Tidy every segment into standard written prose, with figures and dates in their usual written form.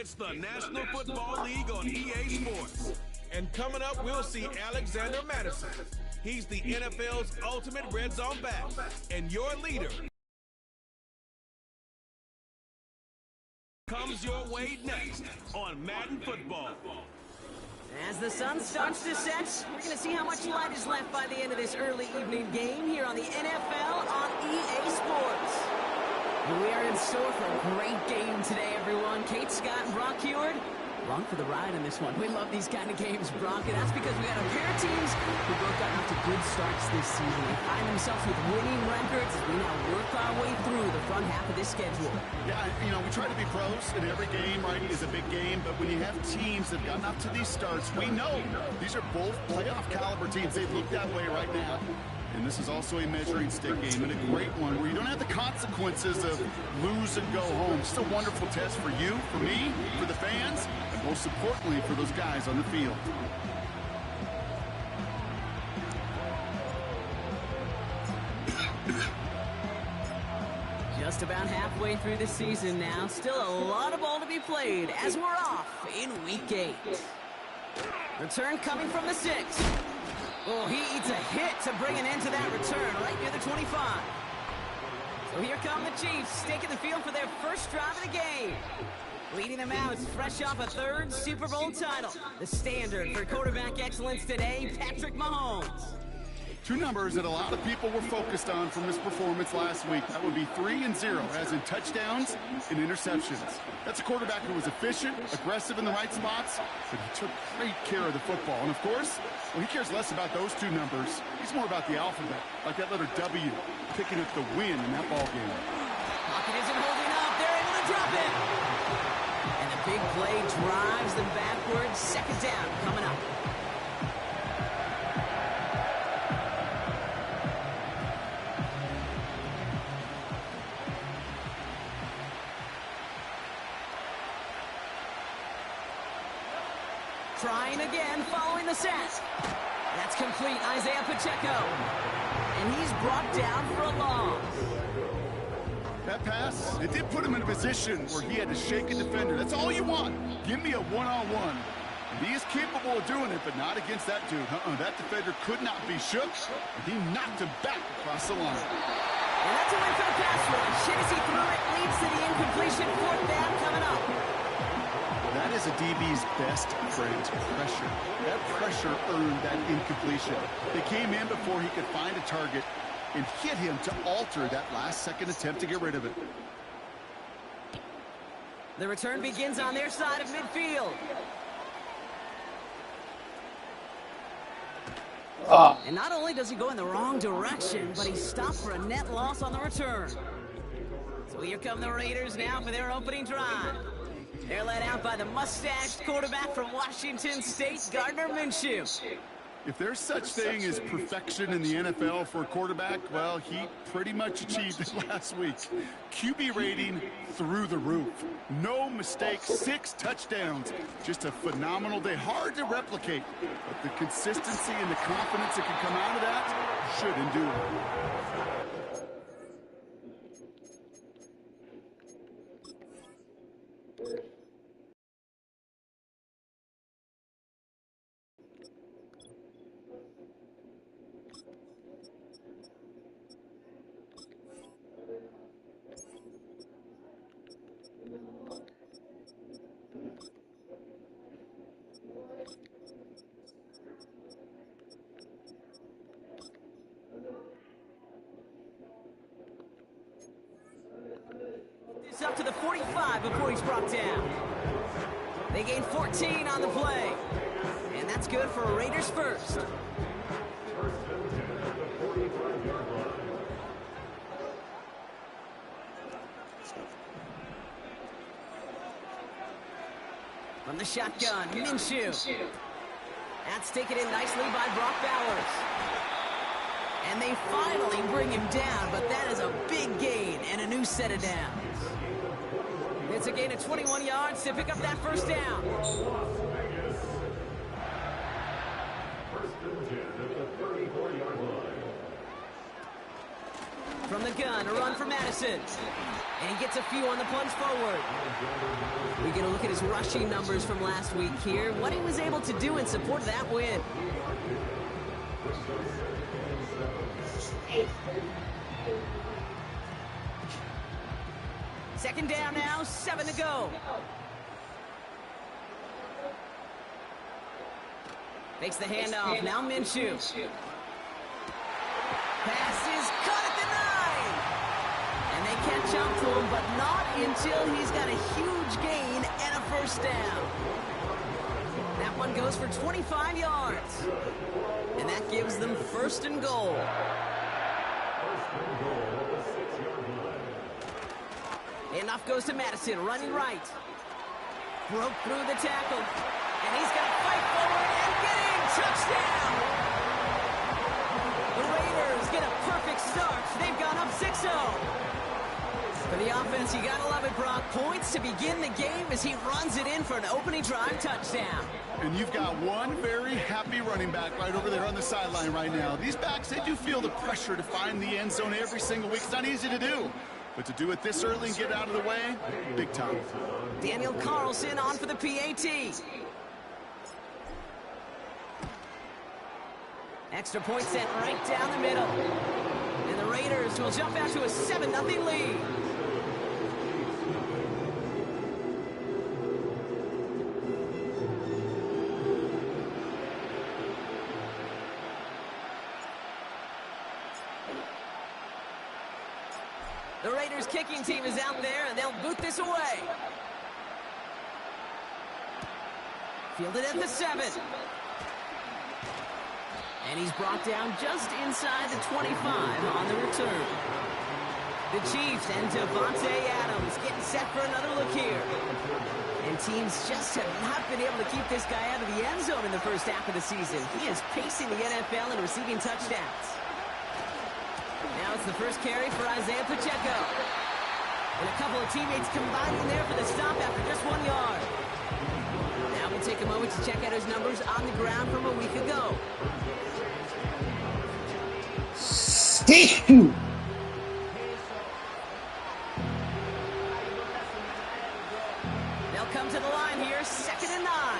It's the National Football League on EA Sports. And coming up, we'll see Alexander Madison. He's the NFL's ultimate red zone back. And your leader comes your way next on Madden Football. As the sun starts to set, we're going to see how much light is left by the end of this early evening game here on the NFL on EA Sports. We are in store for a great game today, everyone. Kate Scott and Brock Heward, along for the ride in this one. We love these kind of games, Brock, and that's because we got a pair of teams who both got off to good starts this season. They find themselves with winning records as we now work our way through the front half of this schedule. Yeah, we try to be pros, and every game, right, is a big game, but when you have teams that have gotten off to these starts, we know these are both playoff caliber teams. They look that way right now. And this is also a measuring stick game, and a great one where you don't have the consequences of lose and go home. Just a wonderful test for you, for me, for the fans, and most importantly for those guys on the field. Just about halfway through the season now. Still a lot of ball to be played as we're off in Week 8. Return coming from the 6. Oh, he eats a hit to bring an end to that return right near the 25. So here come the Chiefs, taking the field for their first drive of the game. Leading them out, fresh off a third Super Bowl title. The standard for quarterback excellence today, Patrick Mahomes. Two numbers that a lot of people were focused on from his performance last week. That would be 3 and 0, as in touchdowns and interceptions. That's a quarterback who was efficient, aggressive in the right spots, but he took great care of the football. And of course, he cares less about those two numbers. He's more about the alphabet, like that letter W, picking up the win in that ball game. Pocket isn't holding up. They're able to drop it. And the big play drives them backwards. Second down coming up. Trying again, following the set. That's complete, Isaiah Pacheco. And he's brought down for a loss. That pass, it did put him in a position where he had to shake a defender. That's all you want. Give me a one-on-one. And he is capable of doing it, but not against that dude. That defender could not be shook. And he knocked him back across the line. And that's a win for the pass rush. As he threw it, leads to the incompletion. Fourth down coming up. That is a DB's best friend, pressure. That pressure earned that incompletion. They came in before he could find a target and hit him to alter that last-second attempt to get rid of it. The return begins on their side of midfield. And not only does he go in the wrong direction, but he's stopped for a net loss on the return. So here come the Raiders now for their opening drive. They're led out by the mustached quarterback from Washington State, Gardner Minshew. If there's such thing as perfection in the NFL for a quarterback, well, he pretty much achieved it last week. QB rating through the roof. No mistakes, 6 touchdowns. Just a phenomenal day. Hard to replicate, but the consistency and the confidence that can come out of that should endure. Up to the 45 before he's brought down. They gain 14 on the play. And that's good for a Raiders first. From the shotgun, Minshew. That's taken in nicely by Brock Bowers. And they finally bring him down, but that is a big gain and a new set of downs. It's a gain of 21 yards to pick up that first down. from the gun, a run for Madison. And he gets a few on the plunge forward. We get a look at his rushing numbers from last week here. What he was able to do in support of that win. Second down now, 7 to go. Makes the handoff, now Minshew. Pass is caught at the 9. And they catch up to him, but not until he's got a huge gain and a first down. That one goes for 25 yards. And that gives them first and goal. Enough goes to Madison, running right. Broke through the tackle. And he's going to fight forward and get in. Touchdown! The Raiders get a perfect start. They've gone up 6-0. For the offense, you got to love it, Brock. Points to begin the game as he runs it in for an opening drive touchdown. And you've got one very happy running back right over there on the sideline right now. These backs, they do feel the pressure to find the end zone every single week. It's not easy to do. But to do it this early and get out of the way, big time. Daniel Carlson on for the PAT. Extra point sent right down the middle. And the Raiders will jump out to a 7-0 lead. The Raiders kicking team is out there, and they'll boot this away. Fielded at the 7. And he's brought down just inside the 25 on the return. The Chiefs and Devontae Adams getting set for another look here. And teams just have not been able to keep this guy out of the end zone in the first half of the season. He is pacing the NFL and receiving touchdowns. Now it's the first carry for Isaiah Pacheco. And a couple of teammates combining there for the stop after just 1 yard. Now we'll take a moment to check out his numbers on the ground from a week ago. They'll come to the line here, 2nd and 9.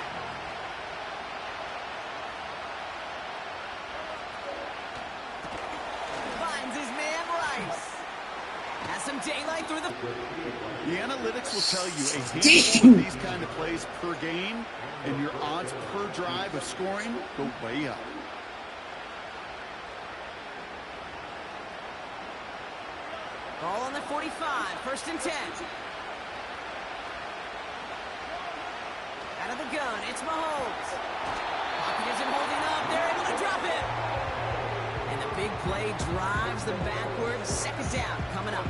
Finds his man Rice. Has some daylight through the... The analytics will tell you a handful of these kind of plays per game, and your odds per drive of scoring go way up. Ball on the 45, 1st and 10. Out of the gun, it's Mahomes. Pocket isn't holding up, they're able to drop it. And the big play drives them backwards. 2nd down coming up.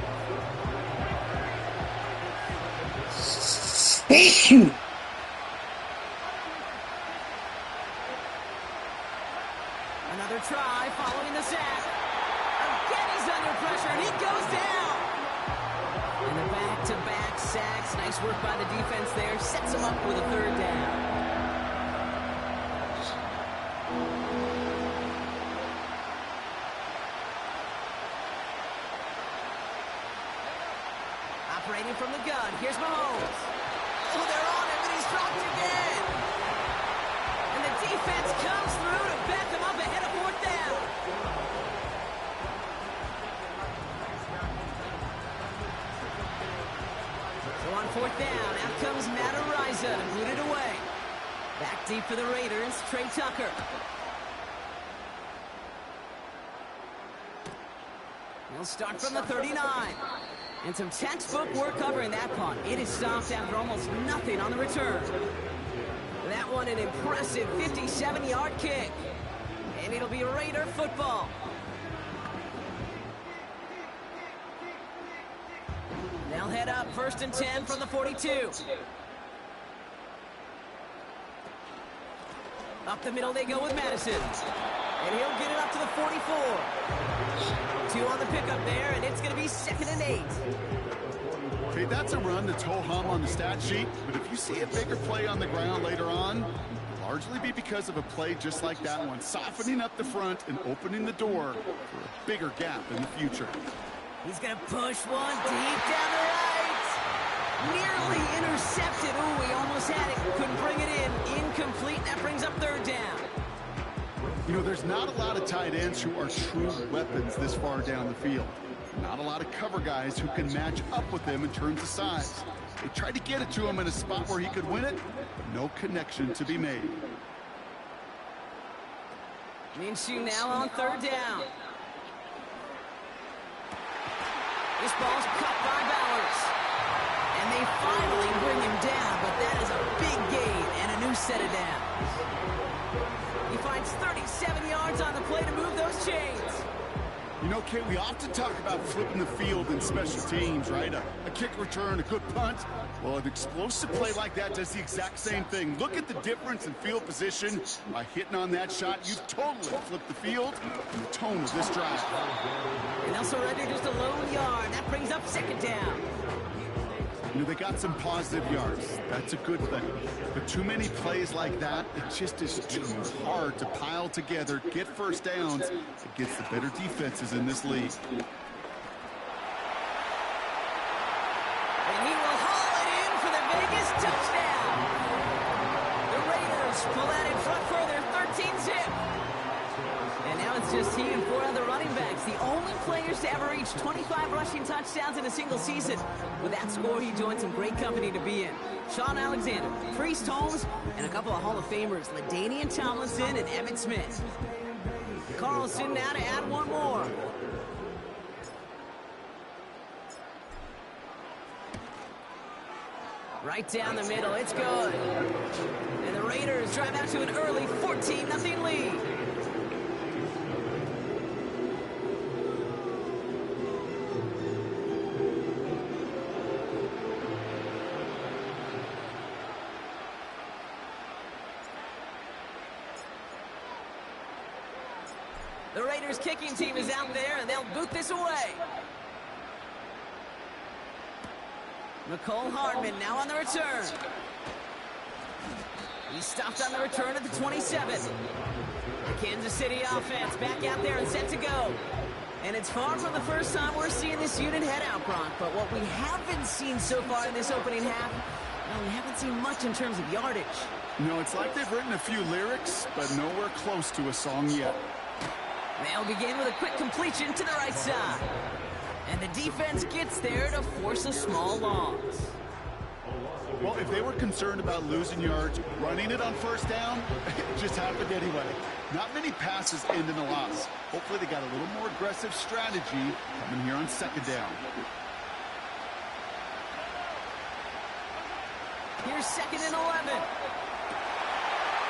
Another try following the sack. Again, he's under pressure, and he goes down. And the back-to-back sacks. Nice work by the defense there. Sets him up with a 3rd down. Operating from the gun. Here's Mahomes. Oh, they're on him, and he's dropped again. And the defense comes through to back him up ahead of 4th down. So on 4th down, out comes Matt Ariza to boot it away. Back deep for the Raiders, Trey Tucker. He'll start from the 39. And some textbook work covering that punt. It is stopped after almost nothing on the return. That one an impressive 57-yard kick. And it'll be Raider football. They'll head up 1st and 10 from the 42. Up the middle they go with Madison. And he'll get it up to the 44. 2 on the pickup there, and it's going to be 2nd and 8. Okay, that's a run that's ho-hum on the stat sheet, but if you see a bigger play on the ground later on, it'll largely be because of a play just like that one, softening up the front and opening the door for a bigger gap in the future. He's going to push one deep down the right. Nearly intercepted. Ooh, he almost had it. Couldn't bring it in. Incomplete. That brings up third down. You know, there's not a lot of tight ends who are true weapons this far down the field. Not a lot of cover guys who can match up with them in terms of size. They tried to get it to him in a spot where he could win it. No connection to be made. Minshew now on third down. This ball's cut by Bowers. And they finally bring him down, but that is a big gain and a new set of downs. He finds 37 yards on the play to move those chains. You know, Kate, we often talk about flipping the field in special teams, right? A kick return, a good punt. Well, an explosive play like that does the exact same thing. Look at the difference in field position. By hitting on that shot, you totally flipped the field and the tone of this drive. And they'll surrender just a lone yard. That brings up second down. You know, they got some positive yards. That's a good thing. But too many plays like that, it just is too hard to pile together, get first downs against the better defenses in this league. And he will haul it in for the Vegas touchdown. The Raiders pull out in front for their 13-zip. And now it's just he and 4 other running backs, the only players to ever reach 25 rushing touchdowns in a single season. With that score, he joined some great company to be in. Shaun Alexander, Priest Holmes, and a couple of Hall of Famers, LaDainian Tomlinson and Emmitt Smith. Carlson now to add one more. Right down the middle, it's good. And the Raiders drive out to an early 14-0 lead. The Raiders kicking team is out there, and they'll boot this away. Mecole Hardman now on the return. He's stopped on the return at the 27. The Kansas City offense back out there and set to go. And it's far from the first time we're seeing this unit head out, Brock. But what we haven't seen so far in this opening half, well, we haven't seen much in terms of yardage. No, it's like they've written a few lyrics, but nowhere close to a song yet. They'll begin with a quick completion to the right side. And the defense gets there to force a small loss. Well, if they were concerned about losing yards, running it on first down, it just happened anyway. Not many passes end in a loss. Hopefully they got a little more aggressive strategy coming here on second down. Here's 2nd and 11.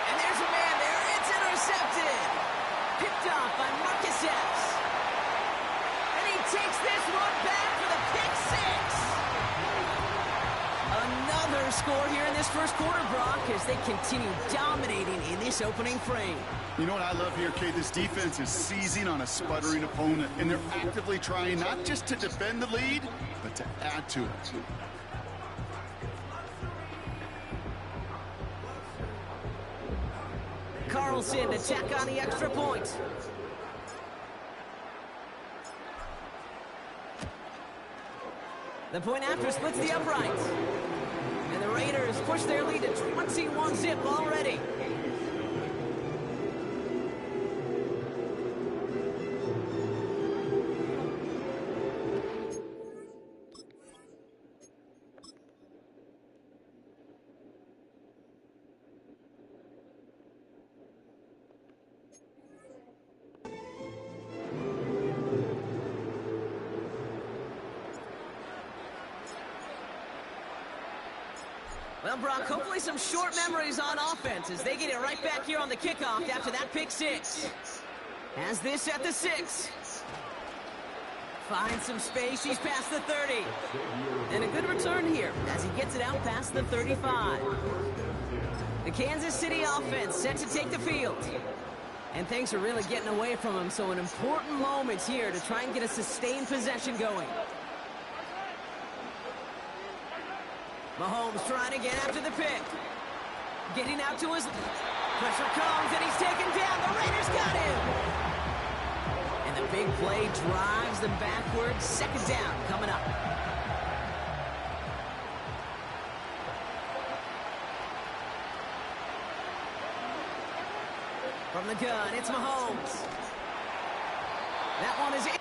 And there's a man there. It's intercepted. Picked off by Marcus Epps. And he takes this one back for the pick 6. Another score here in this first quarter, Brock, as they continue dominating in this opening frame. You know what I love here, Kate? This defense is seizing on a sputtering opponent, and they're actively trying not just to defend the lead, but to add to it. Carlson to tack on the extra point. The point after splits the uprights. And the Raiders push their lead to 21-zip already. Well, Brock, hopefully some short memories on offense as they get it right back here on the kickoff after that pick 6. Has this at the 6. Finds some space. He's past the 30. And a good return here as he gets it out past the 35. The Kansas City offense set to take the field. And things are really getting away from him, so an important moment here to try and get a sustained possession going. Mahomes trying to get after the pick. Getting out to his... Pressure comes, and he's taken down. The Raiders got him. And the big play drives them backwards. Second down coming up. From the gun, it's Mahomes. That one is in.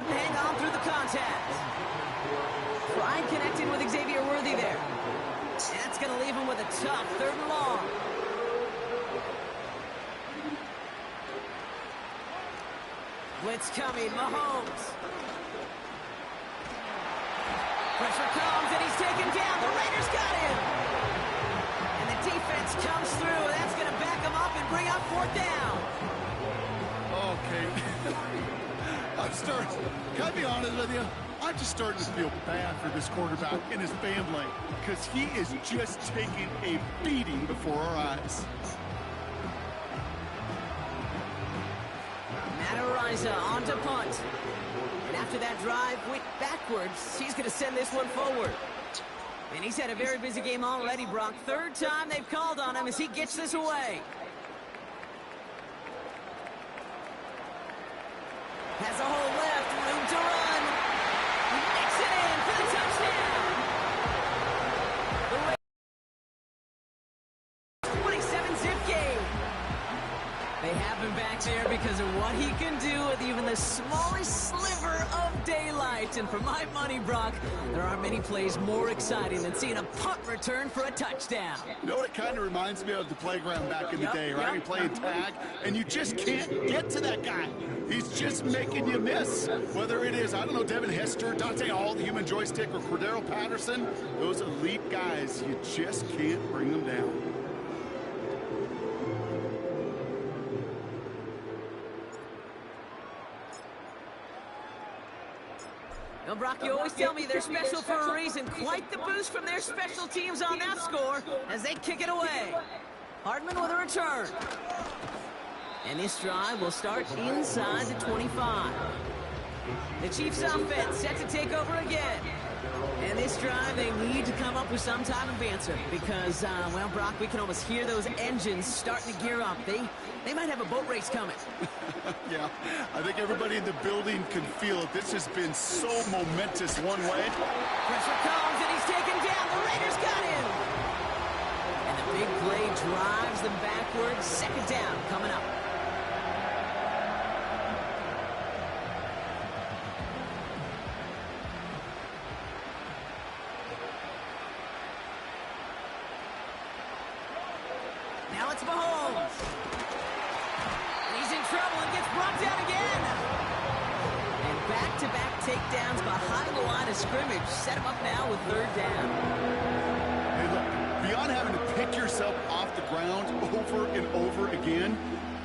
Hang on through the contact. Pride connecting with Xavier Worthy there. That's going to leave him with a tough 3rd and long. Blitz coming, Mahomes. Pressure comes, and he's taken down. The Raiders got him. And the defense comes through. That's going to back him up and bring up 4th down. Okay. Can I be honest with you? I'm just starting to feel bad for this quarterback and his family because he is just taking a beating before our eyes. Matt Araiza on to punt. And after that drive went backwards, he's going to send this one forward. And he's had a very busy game already, Brock. 3rd time they've called on him as he gets this away. Has a hole left, room to run. He makes it in for the touchdown. The Raiders 27-zip game. They have him back there because of what he can do with even the smallest sliver of daylight. And for my money, Brock, there aren't many plays more exciting than seeing a punt return for a touchdown. You know what it kind of reminds me of? The playground back in the day, right? You're playing tag, and you just can't get to that guy. He's just making you miss. Whether it is, I don't know, Devin Hester, Dante Hall, the human joystick, or Cordero Patterson, those elite guys, you just can't bring them down. Well, Brock, you always tell me they're special for a reason. Quite the boost from their special teams on that score as they kick it away. Hardman with a return. And this drive will start inside the 25. The Chiefs offense set to take over again. And this drive, they need to come up with some type of answer because, well, Brock, we can almost hear those engines starting to gear up. They might have a boat race coming. Yeah, I think everybody in the building can feel it. This has been so momentous one way. Pressure comes, and he's taken down. The Raiders got him. And the big play drives them backwards. Second down coming up. Now it's Mahomes. And he's in trouble and gets brought down again. And back-to-back takedowns behind the line of scrimmage. Set him up now with 3rd down. Hey, look, beyond having to pick yourself off the ground over and over again,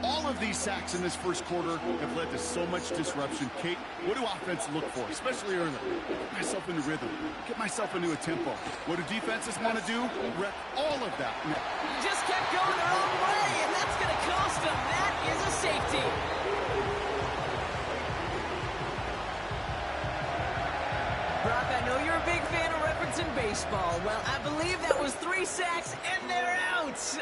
all of these sacks in this first quarter have led to so much disruption. Kate, what do offense look for, especially early? Get myself into rhythm. Get myself into a tempo. What do defenses want to do? Wreck all of that. Just kept going their own way, and that's going to cost them. That is a safety. Brock, I know you're a big fan of referencing baseball. Well, I believe that was 3 sacks, and they're out.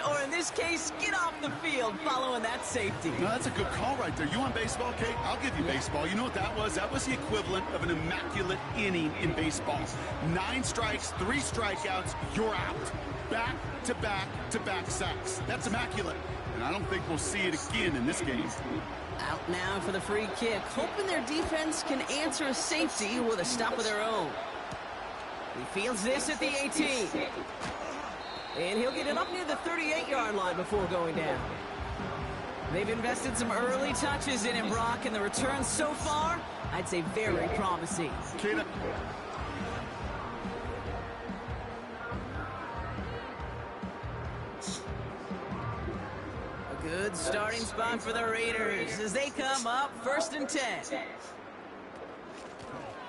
Or in this case, get off the field following that safety. No, that's a good call right there. You want baseball, Kate? I'll give you baseball. You know what that was? That was the equivalent of an immaculate inning in baseball. 9 strikes, 3 strikeouts, you're out. Back-to-back-to-back sacks. That's immaculate. And I don't think we'll see it again in this game. Out now for the free kick, hoping their defense can answer a safety with a stop of their own. He fields this at the 18. And he'll get it up near the 38-yard line before going down. They've invested some early touches in him, Brock, and the returns so far, I'd say very promising. Kate, good starting spot for the Raiders as they come up 1st and 10.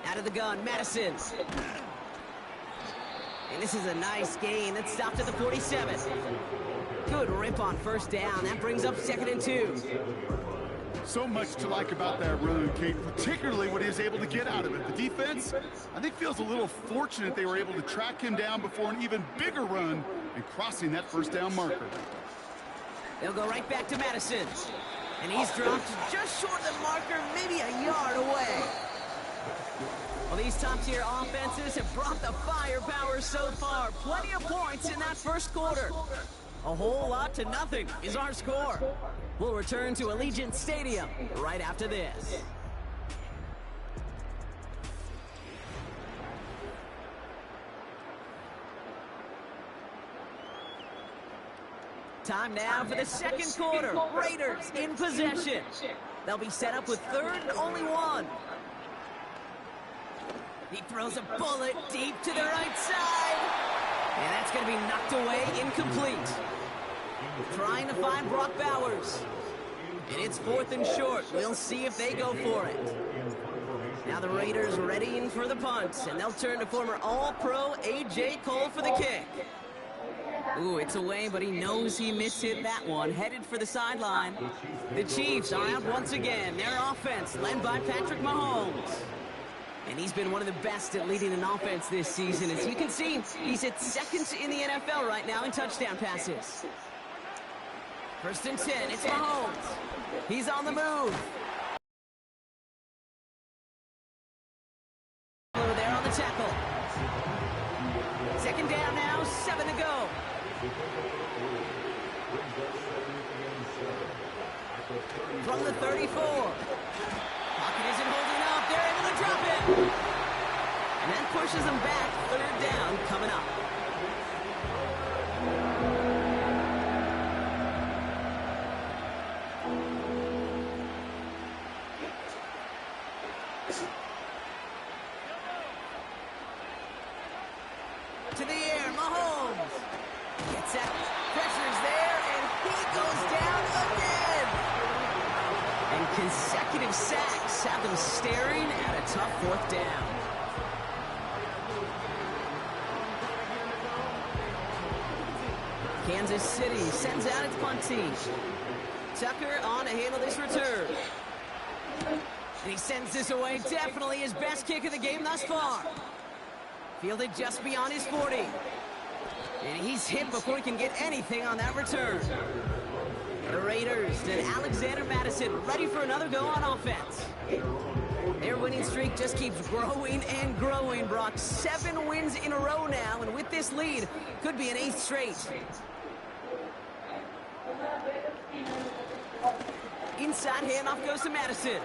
Out of the gun, Madison. And this is a nice gain. That stopped at the 47. Good rip on 1st down. That brings up 2nd and 2. So much to like about that run, Kate, particularly what he was able to get out of it. The defense, I think, feels a little fortunate they were able to track him down before an even bigger run and crossing that first down marker. They'll go right back to Madison. And he's dropped just short of the marker, maybe a yard away. Well, these top-tier offenses have brought the firepower so far. Plenty of points in that first quarter. A whole lot to nothing is our score. We'll return to Allegiant Stadium right after this. Time now for the second quarter. Raiders in possession. They'll be set up with third and only one. He throws a bullet deep to the right side. And that's going to be knocked away, incomplete. Trying to find Brock Bowers. And it's 4th and short. We'll see if they go for it. Now the Raiders readying for the punt. And they'll turn to former All-Pro A.J. Cole for the kick. Ooh, it's away, but he knows he mishit that one. Headed for the sideline. The Chiefs are out once again. Their offense led by Patrick Mahomes. And he's been one of the best at leading an offense this season. As you can see, he's at second in the NFL right now in touchdown passes. 1st and 10, it's Mahomes. He's on the move. Over there on the tackle. 2nd down now, 7 to go. From the 34. Pocket isn't holding up. They're able to drop it. And that pushes them back. 3rd down coming up. To the air, Mahomes. Gets out. Pressure's there, and he goes down again. And consecutive sacks have them staring at a tough 4th down. Kansas City sends out its punt team. Tucker on to handle this return. And he sends this away. Definitely his best kick of the game thus far. Fielded just beyond his 40. And he's hit before he can get anything on that return. The Raiders and Alexander Madison ready for another go on offense. Their winning streak just keeps growing and growing, Brock. 7 wins in a row now, and with this lead, could be an 8th straight. Inside handoff goes to Madison.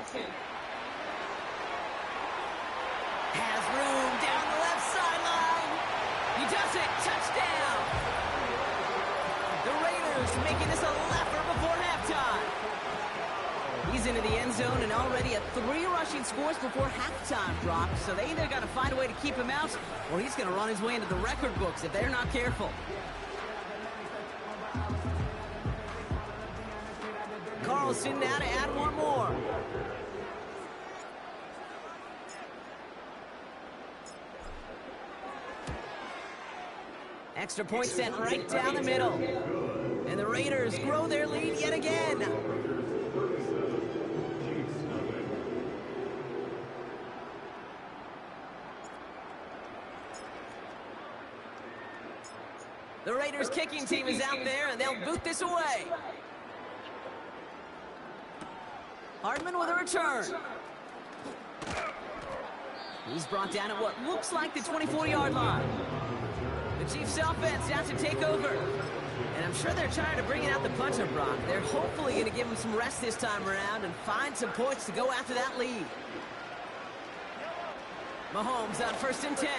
Has room down the left sideline. He does it. Touchdown. The Raiders making this a laugher before halftime. He's into the end zone and already at 3 rushing scores before halftime, Brock. So they either got to find a way to keep him out, or he's going to run his way into the record books if they're not careful. Carlson now to add one more. Extra point sent right down the middle. And the Raiders grow their lead yet again. The Raiders kicking team is out there, and they'll boot this away. Hardman with a return. He's brought down at what looks like the 24-yard line. The Chiefs offense out to take over. And I'm sure they're trying to bring it out the puncher, Brock. They're hopefully going to give him some rest this time around and find some points to go after that lead. Mahomes on 1st and 10.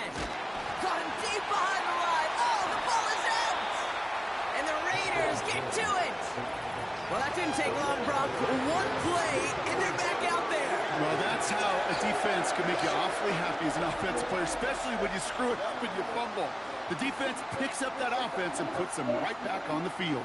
Caught him deep behind the line. Oh, the ball is out! And the Raiders get to it. Well, that didn't take long, Brock. One play, and they're back out there. Well, that's how a defense can make you awfully happy as an offensive player, especially when you screw it up and you fumble. The defense picks up that offense and puts them right back on the field.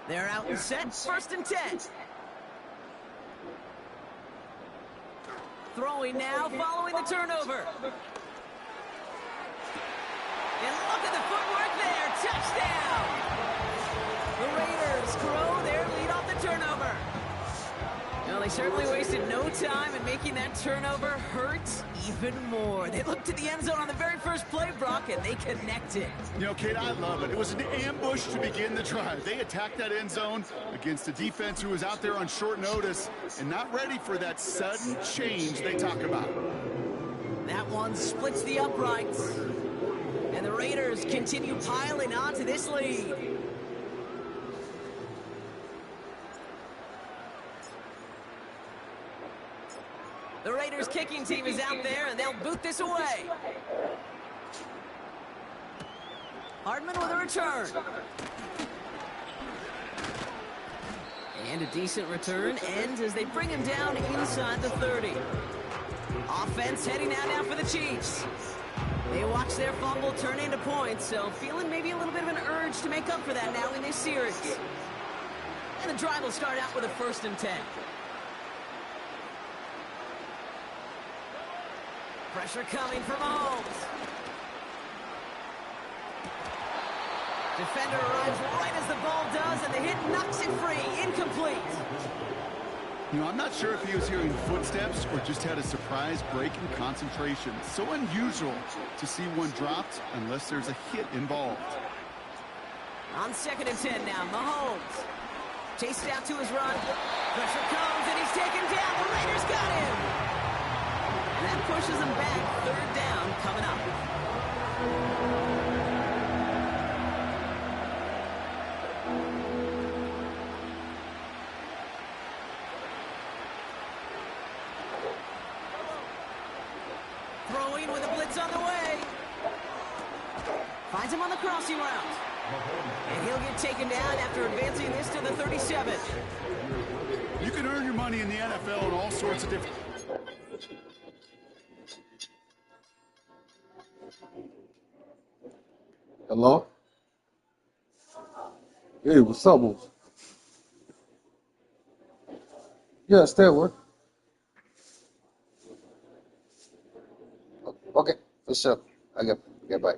They're out and set. 1st and 10. Throwing now, following the turnover. And look at the footwork there. Touchdown! The Raiders grow their lead off the turnover. Well, they certainly wasted no time in making that turnover hurt even more. They looked to the end zone on the very first play, Brock, and they connected. You know, Kate, I love it. It was an ambush to begin the drive. They attacked that end zone against a defense who was out there on short notice and not ready for that sudden change they talk about. That one splits the uprights. And the Raiders continue piling on to this lead. The Raiders kicking team is out there, and they'll boot this away. Hardman with a return. And a decent return ends as they bring him down inside the 30. Offense heading out now for the Chiefs. They watch their fumble turn into points, so feeling maybe a little bit of an urge to make up for that now in this series. And the drive will start out with a 1st and 10. Pressure coming from Mahomes. Defender arrives right as the ball does, and the hit knocks it free. Incomplete. You know, I'm not sure if he was hearing footsteps or just had a surprise break in concentration. So unusual to see one dropped unless there's a hit involved. On 2nd and 10 now, Mahomes chases out to his run. Pressure comes, and he's taken down. The Raiders got him. And that pushes him back. 3rd down coming up. Throwing with a blitz on the way. Finds him on the crossing route. And he'll get taken down after advancing this to the 37. You can earn your money in the NFL in all sorts of different... Hello? Hey, what's up, Wolf? Yeah, stay at work. Okay, for sure. I get back.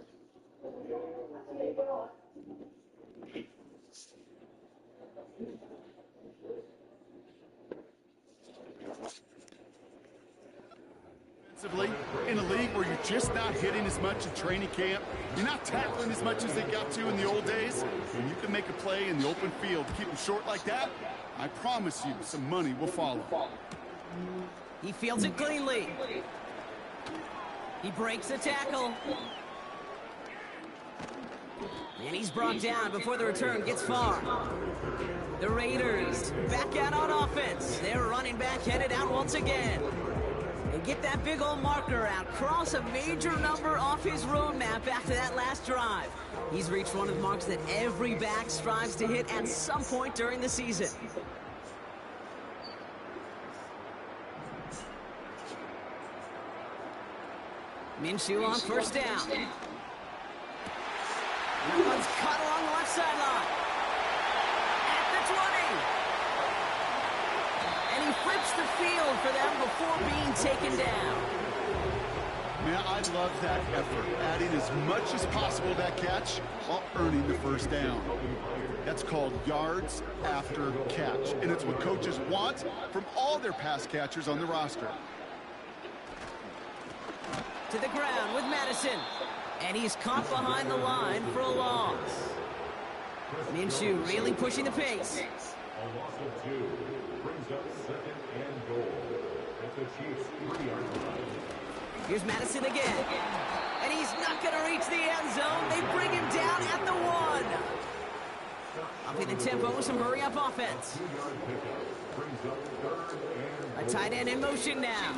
In a league where you're just not hitting as much in training camp, you're not tackling as much as they got to in the old days, when you can make a play in the open field, keep them short like that, I promise you some money will follow. He fields it cleanly. He breaks the tackle. And he's brought down before the return gets far. The Raiders back out on offense. Their running back headed out once again. And get that big old marker out. Cross a major number off his roadmap after that last drive. He's reached one of the marks that every back strives to hit at some point during the season. Minshew on 1st down. That one's cut along the left sideline. At the 20. And he flips the field for them before being taken down. Man, I love that effort, adding as much as possible to that catch while earning the 1st down. That's called yards after catch, and it's what coaches want from all their pass catchers on the roster. To the ground with Madison. And he's caught behind the line for a loss. Minshew really pushing the pace. A loss of 2 brings up 2nd and goal at the Chiefs' 3-yard line. Here's Madison again. And he's not going to reach the end zone. They bring him down at the 1. Upping the tempo with some hurry-up offense. A tight end in motion now.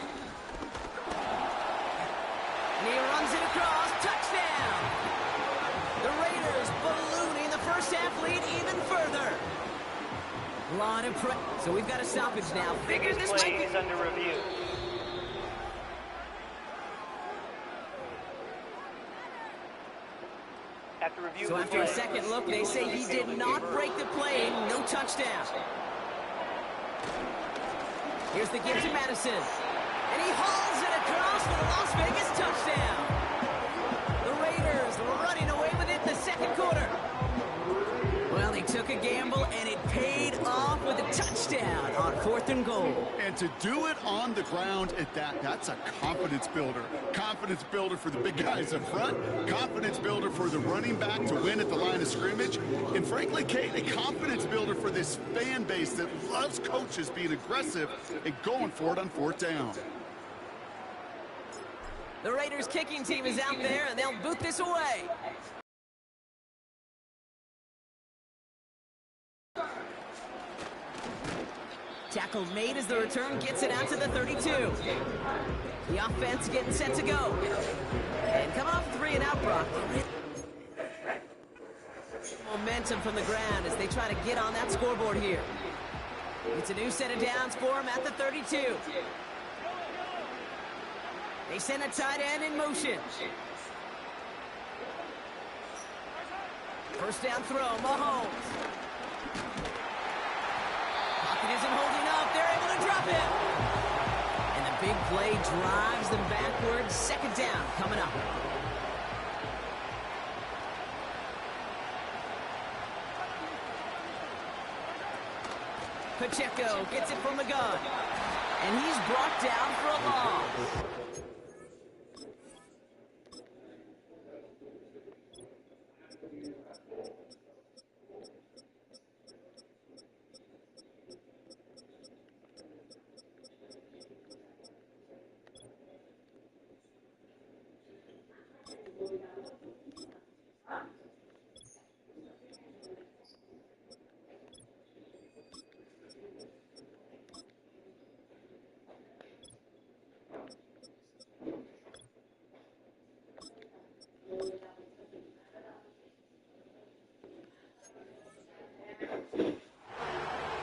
And he runs it across. Touchdown! The Raiders ballooning the first half lead even further. Lot of so we've got a stoppage now. Figure this play is under review. So after a second look, they say he did not break the play. No touchdown. Here's the give to Madison. And he hauls it across for the Las Vegas touchdown. The Raiders running away with it in the second quarter. Well, they took a gamble, and it paid off with a touchdown on 4th and goal. And to do it on the ground at that, that's a confidence builder. Confidence builder for the big guys up front. Confidence builder for the running back to win at the line of scrimmage. And frankly, Kate, a confidence builder for this fan base that loves coaches being aggressive and going for it on 4th down. The Raiders kicking team is out there, and they'll boot this away. Tackle made as the return gets it out to the 32. The offense getting set to go. And coming off 3 and out, Brock. Momentum from the ground as they try to get on that scoreboard here. It's a new set of downs for them at the 32. They send a tight end in motion. First down throw, Mahomes. Pocket isn't holding up. They're able to drop him. And the big play drives them backwards. Second down coming up. Pacheco gets it from the gun. And he's brought down for a loss.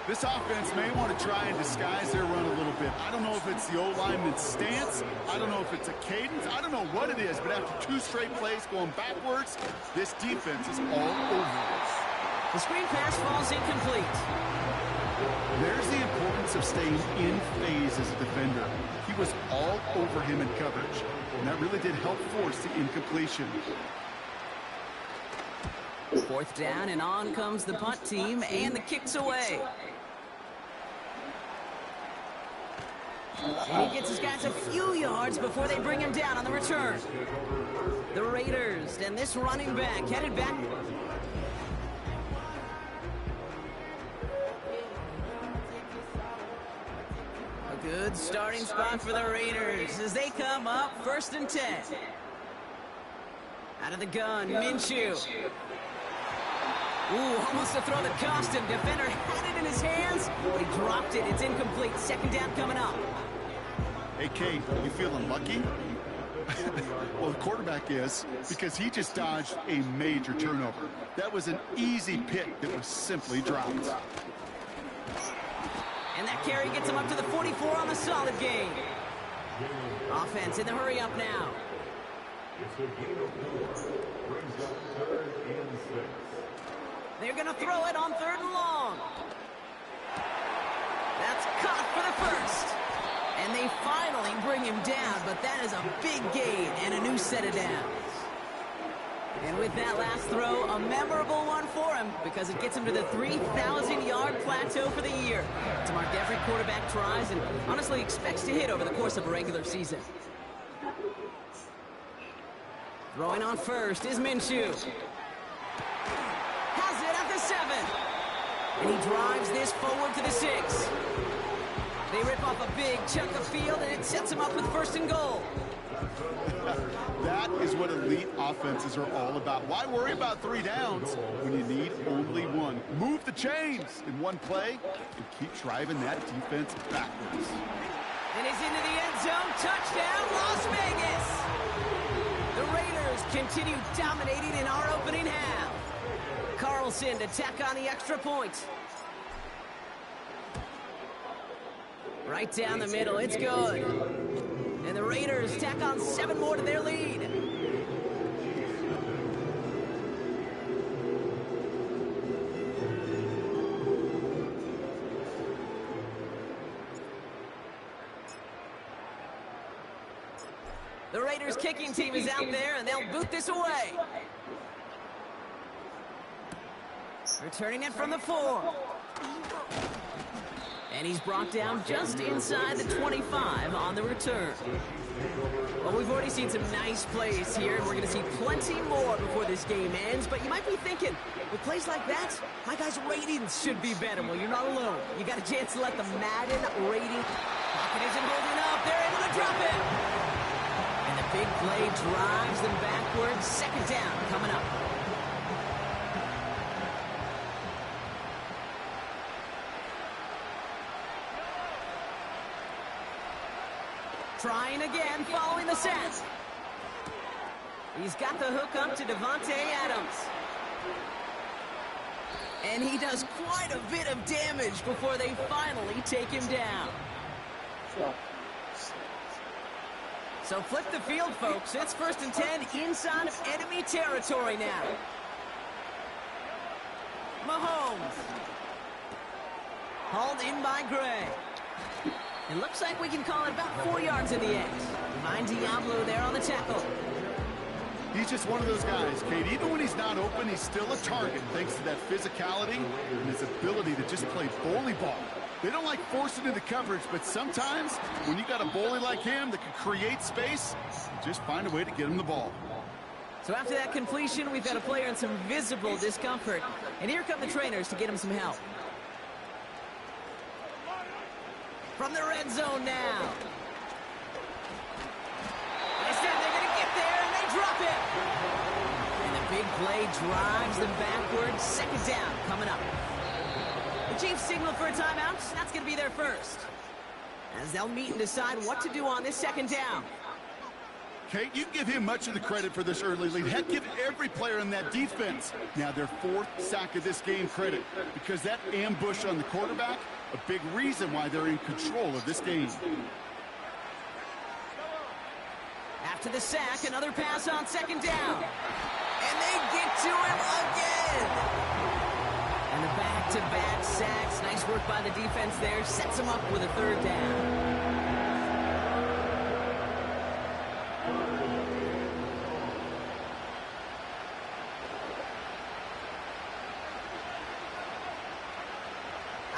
This offense may want to try and disguise their run a little bit. I don't know if it's the O-lineman's stance. I don't know if it's a cadence. I don't know what it is, but after 2 straight plays going backwards, this defense is all over us. The screen pass falls incomplete. There's the importance of staying in phase as a defender. He was all over him in coverage, and that really did help force the incompletion. 4th down, and on comes the punt team, and the kick's away. And he gets his guys a few yards before they bring him down on the return. The Raiders and this running back headed back. A good starting spot for the Raiders as they come up 1st and 10. Out of the gun, Minshew. Ooh, almost a throw that cost him. Defender had it in his hands, but he dropped it. It's incomplete. Second down coming up. Hey, Kate, you feeling lucky? Well, the quarterback is, because he just dodged a major turnover. That was an easy pick that was simply dropped. And that carry gets him up to the 44 on the solid gain. Offense in the hurry up now. It's a gain of 4. Brings up 3rd and 6. They're going to throw it on 3rd and long. That's caught for the first. And they finally bring him down, but that is a big gain and a new set of downs. And with that last throw, a memorable one for him because it gets him to the 3,000-yard plateau for the year. It's a mark every quarterback tries and honestly expects to hit over the course of a regular season. Throwing on first is Minshew. Has it at the 7. And he drives this forward to the 6. They rip off a big chunk of field, and it sets them up with 1st and goal. That is what elite offenses are all about. Why worry about 3 downs when you need only 1? Move the chains in one play and keep driving that defense backwards. And he's into the end zone. Touchdown, Las Vegas. The Raiders continue dominating in our opening half. Carlson to tack on the extra point. Right down the middle, it's good. And the Raiders tack on 7 more to their lead. The Raiders kicking team is out there, and they'll boot this away. Returning it from the 4. And he's brought down just inside the 25 on the return. Well, we've already seen some nice plays here, and we're going to see plenty more before this game ends. But you might be thinking, with plays like that, my guys' ratings should be better. Well, you're not alone. You got a chance to let the Madden rating. Pocket isn't holding up. They're able to drop it. And the big play drives them backwards. Second down coming up. Trying again, following the set. He's got the hook up to Devontae Adams. And he does quite a bit of damage before they finally take him down. So flip the field, folks. It's 1st and 10 inside of enemy territory now. Mahomes. Hauled in by Gray. It looks like we can call it about 4 yards in the end. Divine Diablo there on the tackle. He's just one of those guys, Kate. Even when he's not open, he's still a target thanks to that physicality and his ability to just play bully ball. They don't like forcing into coverage, but sometimes when you got a bully like him that can create space, just find a way to get him the ball. So after that completion, we've got a player in some visible discomfort. And here come the trainers to get him some help. From the red zone now. Instead, they're going to get there, and they drop it. And the big play drives them backwards. Second down coming up. The Chiefs signal for a timeout. That's going to be their first. As they'll meet and decide what to do on this second down. Kate, you give him much of the credit for this early lead. Heck, give every player in that defense now their 4th sack of this game credit, because that ambush on the quarterback, a big reason why they're in control of this game. After the sack, another pass on second down. And they get to him again. And the back-to-back sacks. Nice work by the defense there. Sets him up with a 3rd down.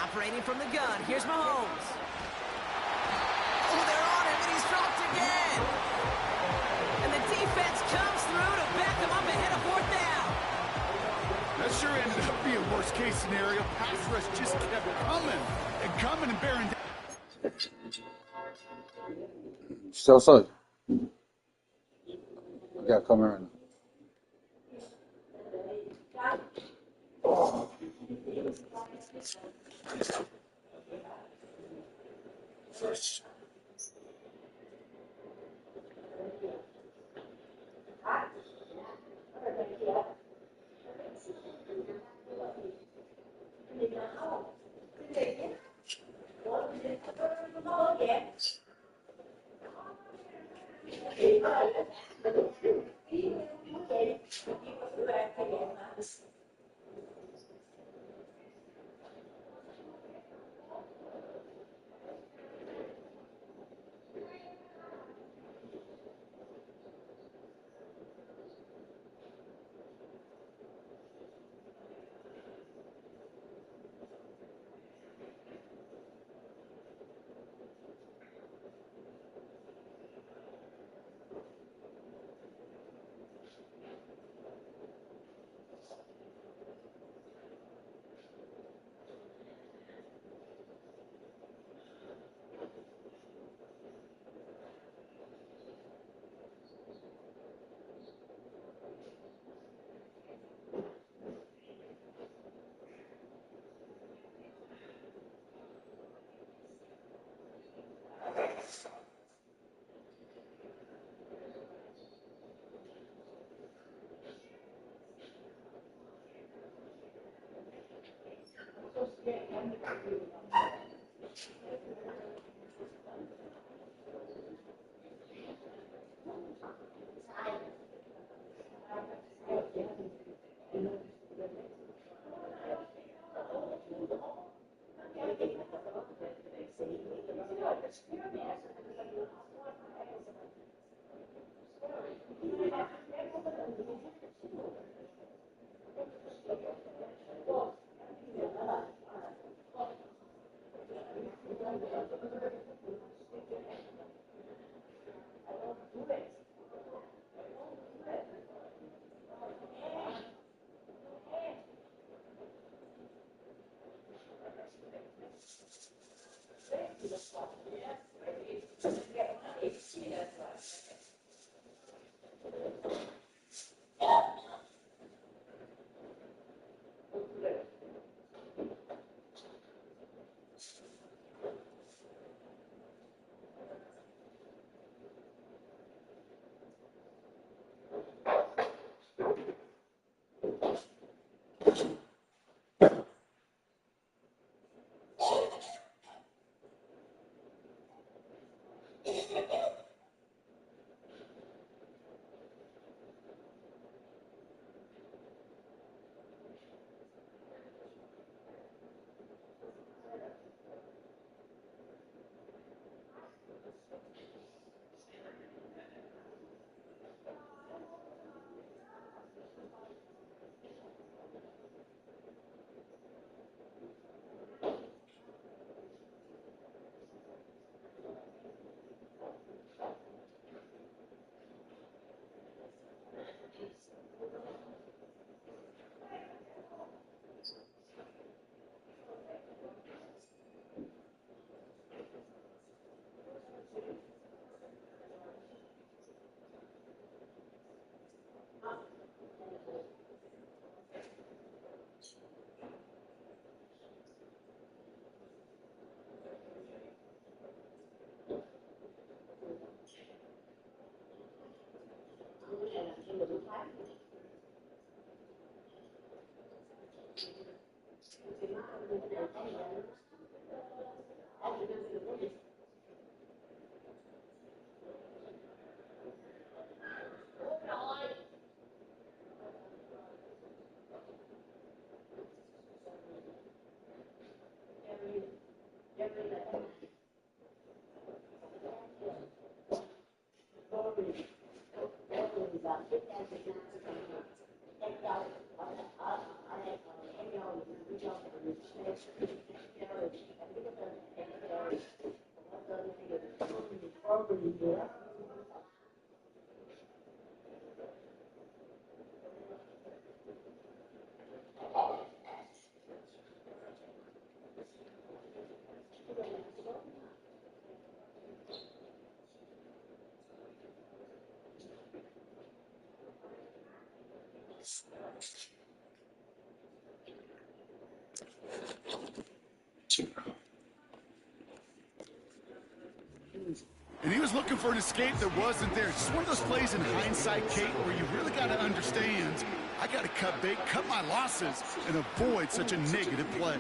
Operating from the gun, here's Mahomes. Oh, they're on him, and he's dropped again. And the defense comes through to back him up ahead of 4th down. That sure ended up being a worst-case scenario. Pass rush just kept coming and bearing down. So. I gotta come here. First. And he was looking for an escape that wasn't there. It's just one of those plays in hindsight, Kate, where you really got to understand, I got to cut bait, cut my losses, and avoid such a negative play.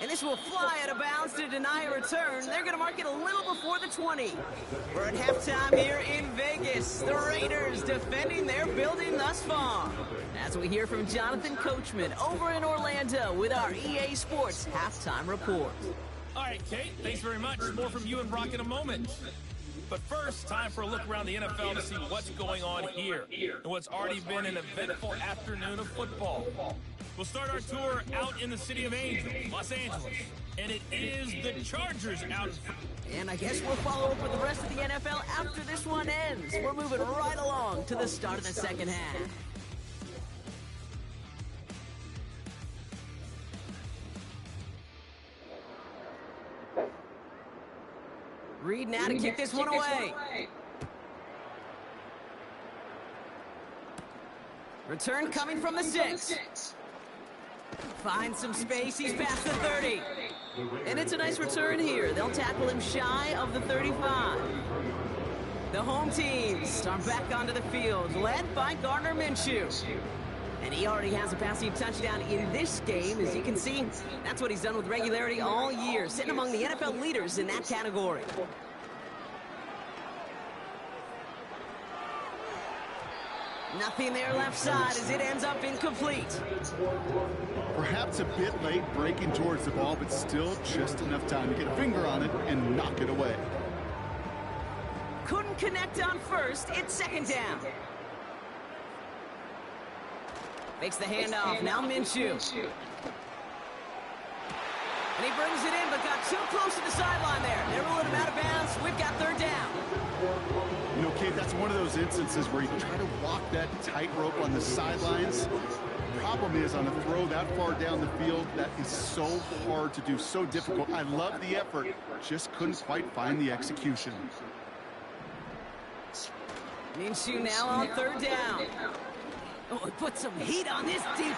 And this will fly out of bounds to deny a return. They're going to mark it a little before the 20. We're at halftime here in Vegas. The Raiders defending their building thus far. As we hear from Jonathan Coachman over in Orlando with our EA Sports halftime report. All right, Kate, thanks very much. More from you and Brock in a moment. But first, time for a look around the NFL to see what's going on here and what's already been an eventful afternoon of football. We'll start our tour out in the city of Angels, Los Angeles, and it is the Chargers out. And I guess we'll follow up with the rest of the NFL after this one ends. We're moving right along to the start of the second half. Reed now to kick this one away. Return coming from the 6. Finds some space, he's past the 30. And it's a nice return here. They'll tackle him shy of the 35. The home teams are back onto the field, led by Gardner Minshew. And he already has a passing touchdown in this game. As you can see, that's what he's done with regularity all year, sitting among the NFL leaders in that category. Nothing there left side as it ends up incomplete. Perhaps a bit late breaking towards the ball, but still just enough time to get a finger on it and knock it away. Couldn't connect on first. It's second down. Makes the handoff. Now Minshew. And he brings it in, but got too close to the sideline there. They ruled him out of bounds. We've got third down. You know, Kate, that's one of those instances where you try to walk that tightrope on the sidelines. The problem is, on a throw that far down the field, that is so hard to do, so difficult. I love the effort, just couldn't quite find the execution. Minshew now on third down. Oh, it put some heat on this deep.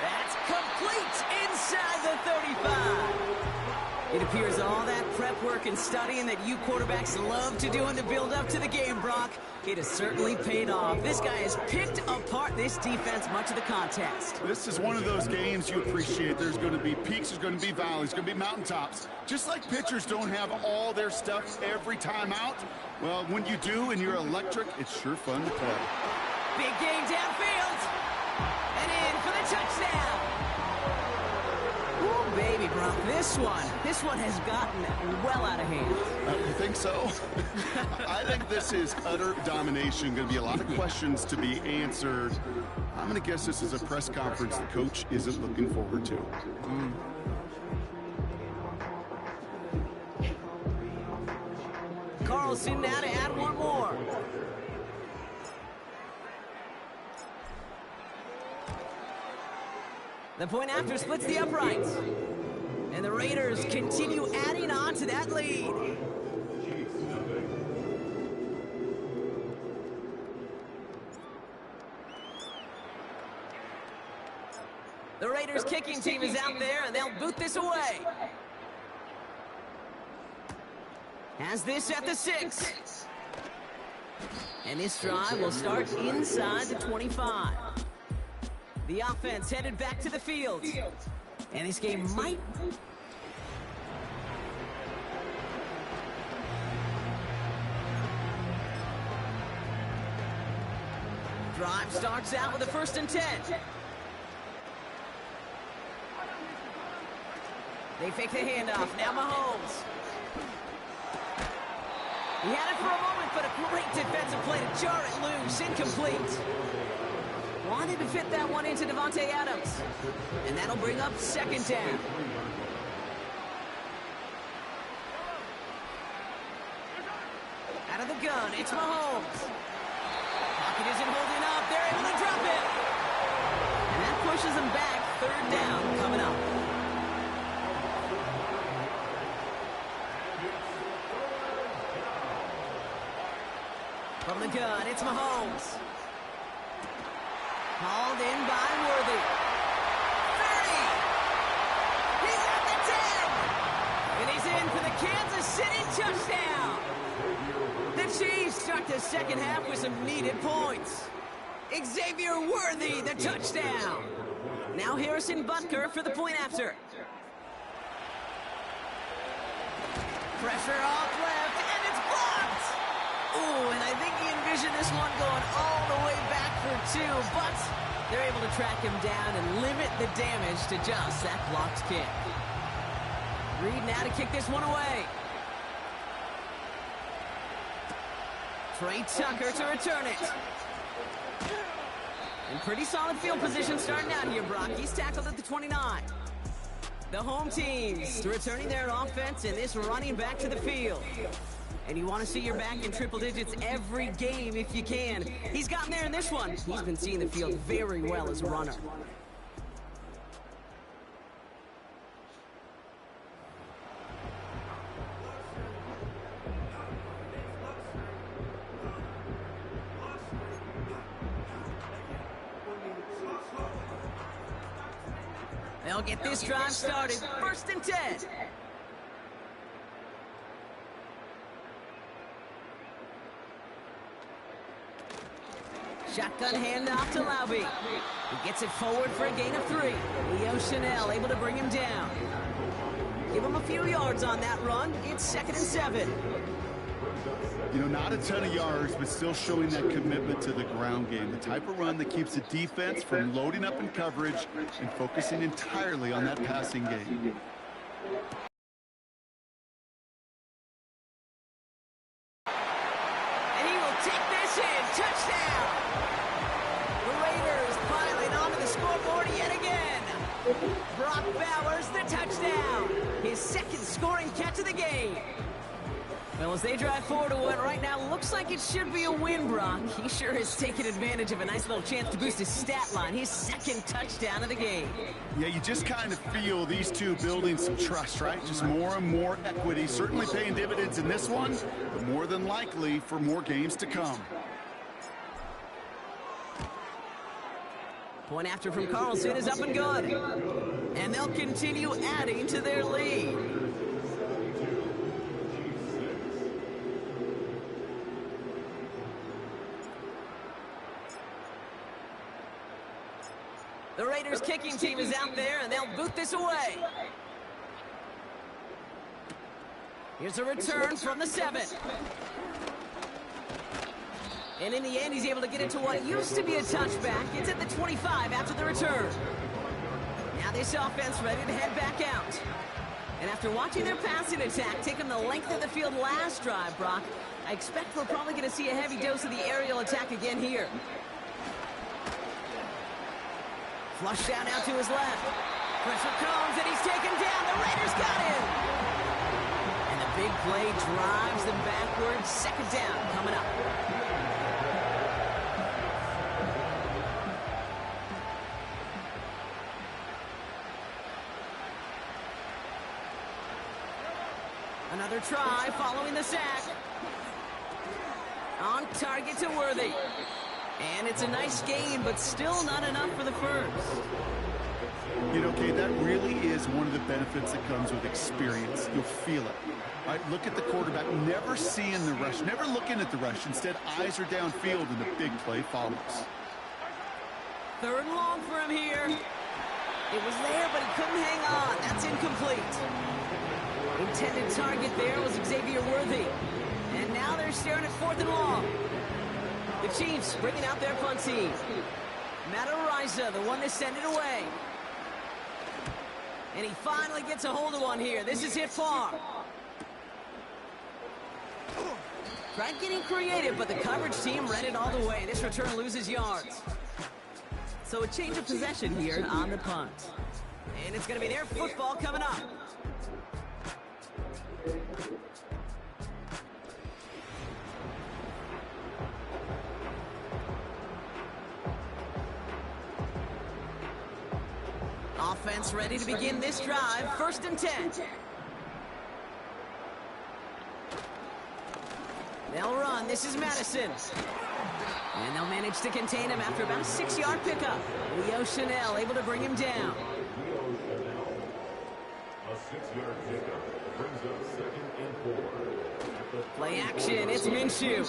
That's complete inside the 35. It appears all that prep work and studying that you quarterbacks love to do in the build-up to the game, Brock, it has certainly paid off. This guy has picked apart this defense much of the contest. This is one of those games you appreciate. There's going to be peaks, there's going to be valleys, there's going to be mountaintops. Just like pitchers don't have all their stuff every time out, well, when you do and you're electric, it's sure fun to play. Big game downfield. And in for the touchdown. Ooh, baby, Brock, this one has gotten well out of hand. You think so? I think this is utter domination. Going to be a lot of questions to be answered. I'm going to guess this is a press conference the coach isn't looking forward to. Carlson now to add one more. The point after splits the uprights. And the Raiders continue adding on to that lead. The Raiders kicking team is out there, and they'll boot this away. Has this at the 6. And this drive will start inside the 25. The offense headed back to the field. And this game might... Drive starts out with a 1st and 10. They fake the handoff. Now Mahomes. He had it for a moment, but a great defensive play to jar it loose. Incomplete. Wanted to fit that one into Devontae Adams. And that'll bring up second down. Out of the gun, it's Mahomes. Pocket isn't holding up. They're able to drop it. And that pushes them back. Third down coming up. From the gun, it's Mahomes. Hauled in by Worthy. 30. He's at the 10. And he's in for the Kansas City touchdown. The Chiefs start the second half with some needed points. Xavier Worthy, the touchdown. Now Harrison Butker for the point after. Pressure off left, and it's blocked. Ooh, and I think he envisioned this one going all the way back for two, but they're able to track him down and limit the damage to just that blocked kick. Reed now to kick this one away. Trey Tucker to return it. In pretty solid field position starting out here, Brock. He's tackled at the 29. The home teams returning their offense and this running back to the field. And you want to see your back in triple digits every game if you can. He's gotten there in this one. He's been seeing the field very well as a runner. They'll get this drive started. 1st and 10. Shotgun handoff to Laube. He gets it forward for a gain of 3. Leo Chanel able to bring him down. Give him a few yards on that run. It's 2nd and 7. You know, not a ton of yards, but still showing that commitment to the ground game. The type of run that keeps the defense from loading up in coverage and focusing entirely on that passing game. And he will take this in. Touchdown! The Raiders piling onto the scoreboard yet again. Brock Bowers, the touchdown. His 2nd scoring catch of the game. Well, as they drive forward to what right now looks like it should be a win, Brock. He sure has taken advantage of a nice little chance to boost his stat line. His 2nd touchdown of the game. Yeah, you just kind of feel these two building some trust, right? Just more and more equity. Certainly paying dividends in this one, but more than likely for more games to come. Point after from Carlson is up and good. And they'll continue adding to their lead. The Raiders kicking team is out there, and they'll boot this away. Here's a return from the 7. And in the end, he's able to get it to what used to be a touchback. It's at the 25 after the return. Now this offense ready to head back out. And after watching their passing attack take them the length of the field last drive, Brock, I expect we're probably going to see a heavy dose of the aerial attack again here. Flush down out to his left. Pressure comes, and he's taken down. The Raiders got him. And the big play drives them backwards. 2nd down coming up. Another try following the sack. On target to Worthy. And it's a nice gain, but still not enough for the first. You know, Kate, that really is one of the benefits that comes with experience. You'll feel it. All right, look at the quarterback, never seeing the rush, never looking at the rush. Instead, eyes are downfield, and the big play follows. 3rd and long for him here. It was there, but he couldn't hang on. That's incomplete. Intended target there was Xavier Worthy. And now they're staring at 4th and long. The Chiefs bringing out their punt team. Matt Ariza, the one to send it away. And he finally gets a hold of one here. This is hit far. Tried getting creative, but the coverage team read it all the way. This return loses yards. So a change of possession here on the punt. And it's going to be their football coming up. Offense ready to begin this drive. 1st and 10. They'll run. This is Madison. And they'll manage to contain him after about a 6-yard pickup. Leo Chanel able to bring him down. A 6-yard pickup brings up 2nd and 4. Play action. It's Minshew.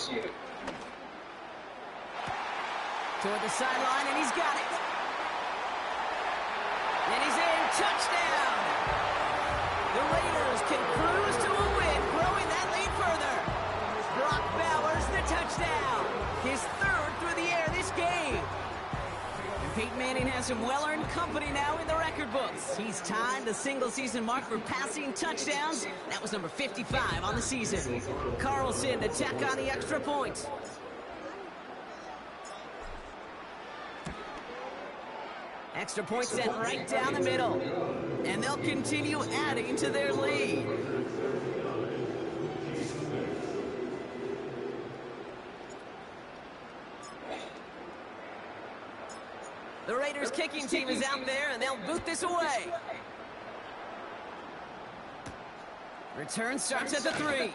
Toward the sideline, and he's got it. And he's in. Touchdown! The Raiders can cruise to a win, growing that lead further. Brock Bowers, the touchdown. His 3rd through the air this game. And Peyton Manning has some well-earned company now in the record books. He's tied the single-season mark for passing touchdowns. That was number 55 on the season. Carlson to tack on the extra point. Extra point set right down the middle. And they'll continue adding to their lead. The Raiders kicking team is out there, and they'll boot this away. Return starts at the 3.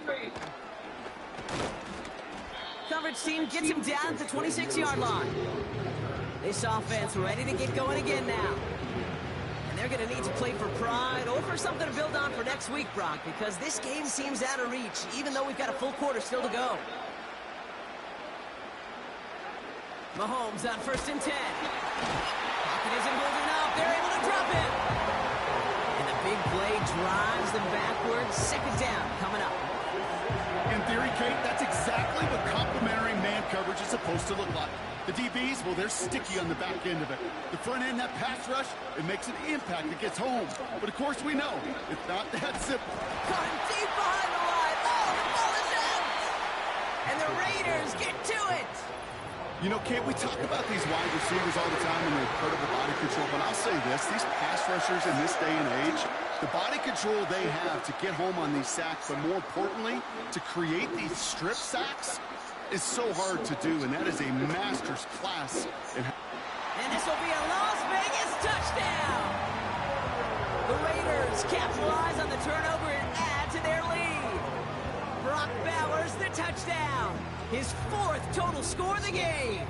Coverage team gets him down at the 26-yard line. This offense ready to get going again now. And they're going to need to play for pride or for something to build on for next week, Brock, because this game seems out of reach, even though we've got a full quarter still to go. Mahomes on 1st and 10. Pocket isn't holding up. They're able to drop it. And the big play drives them backwards. 2nd down coming up. In theory, Kate, that's exactly what complementary man coverage is supposed to look like. The DBs, well, they're sticky on the back end of it. The front end, that pass rush, it makes an impact. It gets home. But, of course, we know it's not that simple. Caught him deep behind the line. Oh, the ball is out. And the Raiders get to it. You know, Kate, we talk about these wide receivers all the time and their incredible body control, but I'll say this, these pass rushers in this day and age, the body control they have to get home on these sacks, but more importantly, to create these strip sacks is so hard to do, and that is a master's class. And this will be a Las Vegas touchdown. The Raiders capitalize on the turnover and add to their lead. Brock Bowers, the touchdown. His 4th total score of the game.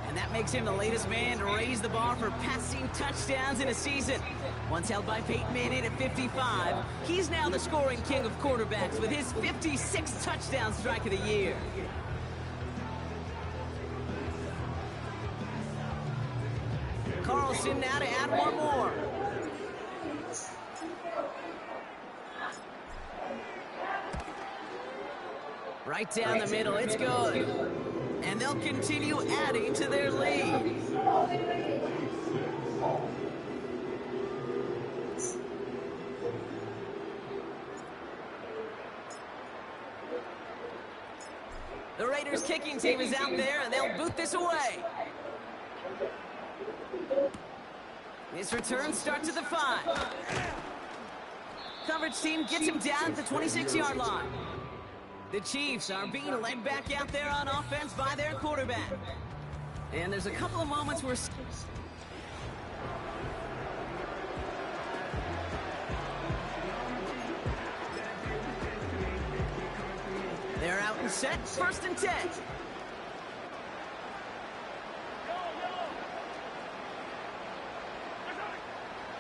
And that makes him the latest man to raise the bar for passing touchdowns in a season. Once held by Peyton Manning at 55, he's now the scoring king of quarterbacks with his 56th touchdown strike of the year. Carlson now to add one more. Right down the middle, it's good. And they'll continue adding to their lead. The Raiders kicking team is out there, and they'll boot this away. His return starts at the 5. Coverage team gets him down at the 26-yard line. The Chiefs are being led back out there on offense by their quarterback. And there's a couple of moments where... They're out and set. 1st and 10.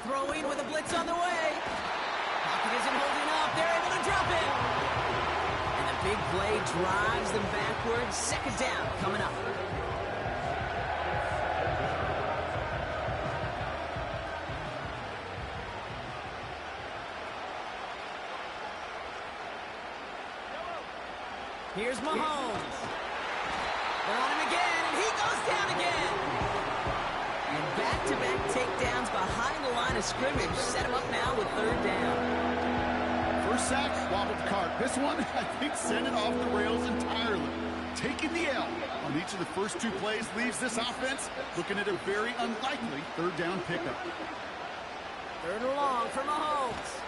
Throwing with a blitz on the way. Pocket isn't holding up. They're able to drop it. And the big play drives them backwards. 2nd down coming up. Here's Mahomes. They're on him again, and he goes down again. And back-to-back takedowns behind the line line of scrimmage. Set him up now with third down. First sack, wobbled the cart. This one, I think, sent it off the rails entirely. Taking the L on each of the first two plays leaves this offense looking at a very unlikely third down pickup. Third and long for Mahomes.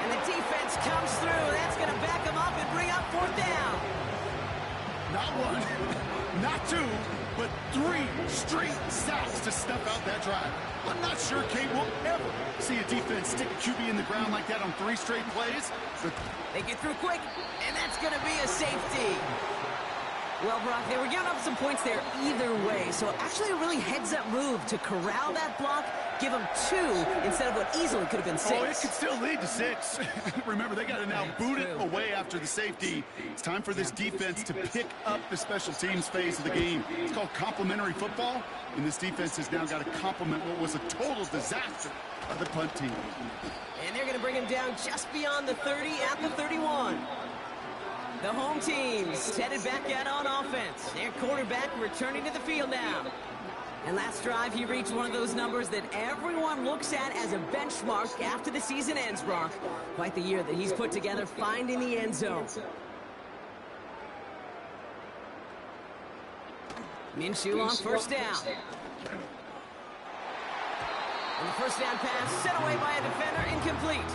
And the defense comes through. That's going to back him up and bring up fourth down. Not one, not two, but 3 straight sacks to snuff out that drive. I'm not sure Kate will ever see a defense stick a QB in the ground like that on 3 straight plays. But they get through quick, and that's going to be a safety. Well, Brock, they were giving up some points there either way, so actually a really heads-up move to corral that block, give them 2 instead of what easily could have been 6. Oh, it could still lead to 6. Remember, they got to now boot it away after the safety. It's time for this defense to pick up the special teams phase of the game. It's called complementary football, and this defense has now got to complement what was a total disaster of the punt team. And they're going to bring him down just beyond the 30 at the 31. The home team's headed back out on offense. Their quarterback returning to the field now. And last drive, he reached one of those numbers that everyone looks at as a benchmark after the season ends, Brock. Quite the year that he's put together, finding the end zone. Minshew on first down. And the first down pass set away by a defender, incomplete.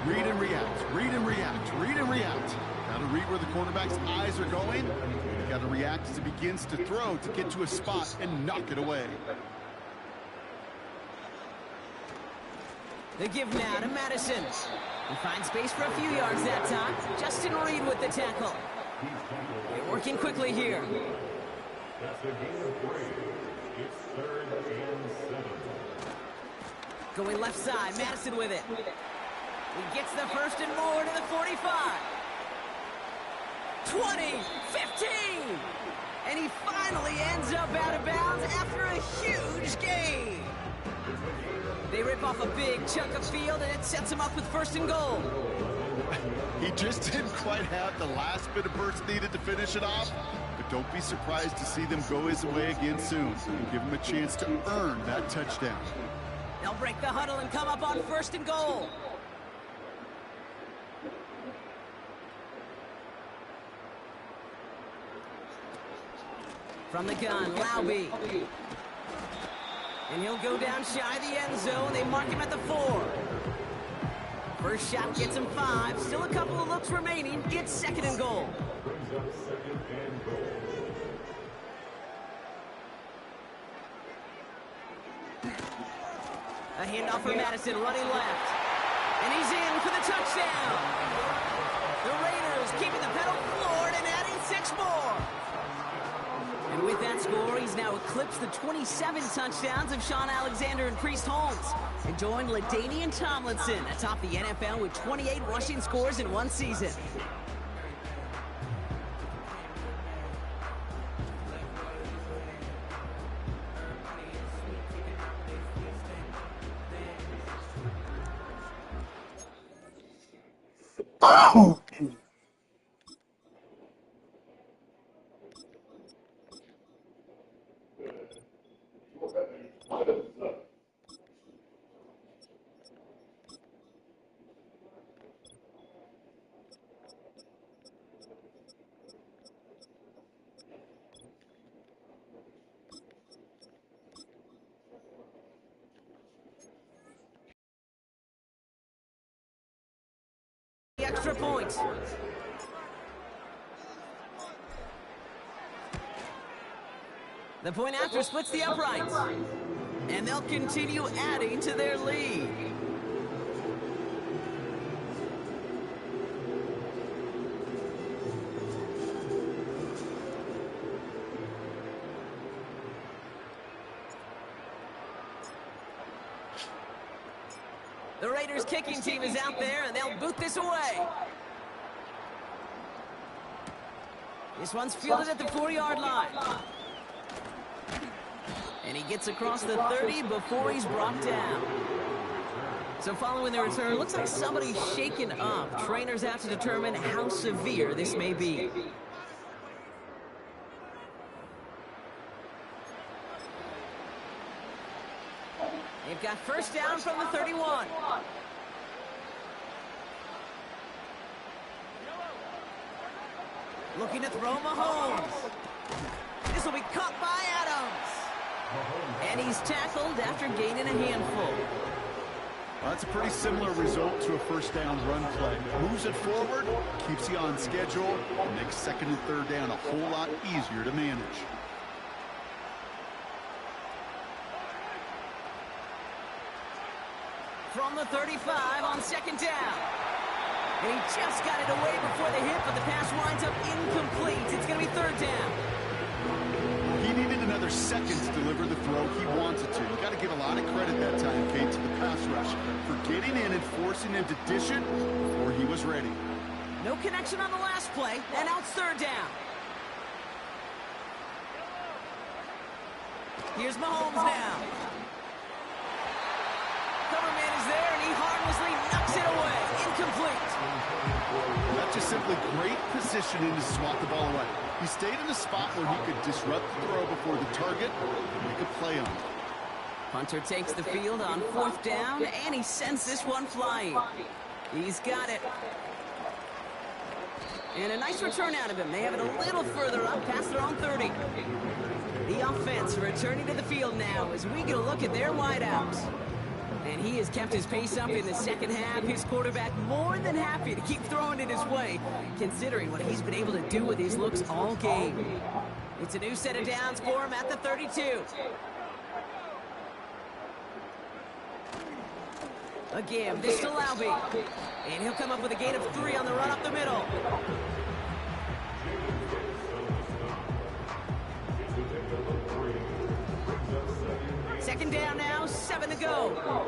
Read and react, read and react, read and react. Got to read where the quarterback's eyes are going. You got to react as he begins to throw to get to a spot and knock it away. The give now to Madison. He finds space for a few yards that time. Justin Reed with the tackle. They're working quickly here. That's a gain of 3. It's 3rd and 7. Going left side, Madison with it. He gets the first and more to the 45. 20, 15. And he finally ends up out of bounds after a huge gain. They rip off a big chunk of field, and it sets him up with first and goal. He just didn't quite have the last bit of burst needed to finish it off. But don't be surprised to see them go his way again soon and give him a chance to earn that touchdown. They'll break the huddle and come up on first and goal. From the gun, Laube. And he'll go down shy of the end zone. They mark him at the 4. First shot gets him 5. Still a couple of looks remaining. It's second and goal. Brings up 2nd and goal. A handoff for Madison, running left. And he's in for the touchdown. The Raiders keeping the pedal floored and adding 6 more. And with that score, he's now eclipsed the 27 touchdowns of Sean Alexander and Priest Holmes, and joined LaDainian Tomlinson atop the NFL with 28 rushing scores in one season. Extra point. The point after splits the uprights. And they'll continue adding to their lead. The Raiders kicking team is out there, and they'll boot this away. This one's fielded at the 4-yard line. And he gets across the 30 before he's brought down. So following the return, looks like somebody's shaken up. Trainers out to determine how severe this may be. They've got first down from the 31. Looking to throw Mahomes. This will be caught by Adams. And he's tackled after gaining a handful. Well, that's a pretty similar result to a first down run play. Moves it forward, keeps you on schedule, and makes second and third down a whole lot easier to manage. From the 35 on second down. And he just got it away before the hit, but the pass winds up incomplete. It's going to be third down. He needed another second to deliver the throw he wanted to. You got to give a lot of credit that time, Kate, to the pass rush for getting in and forcing him to dish it before he was ready. No connection on the last play, and now it's third down. Here's Mahomes now. Coverman is there, and he harmlessly knocks it away. Incomplete. That's just simply great positioning to swat the ball away. He stayed in a spot where he could disrupt the throw before the target and make a play on it. Hunter takes the field on fourth down, and he sends this one flying. He's got it. And a nice return out of him. They have it a little further up past their own 30. The offense returning to the field now as we get a look at their wideouts. And he has kept his pace up in the second half. His quarterback more than happy to keep throwing it his way, considering what he's been able to do with his looks all game. It's a new set of downs for him at the 32. A give, this to Laube. And he'll come up with a gain of 3 on the run up the middle. Second down now, 7 to go.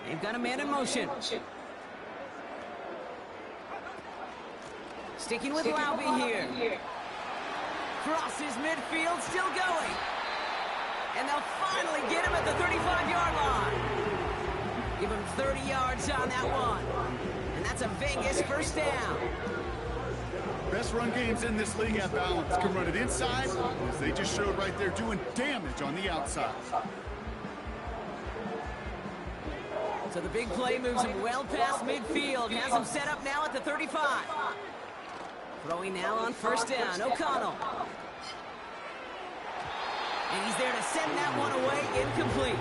They've got a man in motion. Sticking with Laube here. Crosses midfield, still going. And they'll finally get him at the 35-yard line. Give him 30 yards on that one. And that's a Vegas first down. Best run games in this league have balance. Can run it inside, as they just showed right there, doing damage on the outside. So the big play moves him well past midfield. Has him set up now at the 35. Throwing now on first down, O'Connell. And he's there to send that one away, incomplete.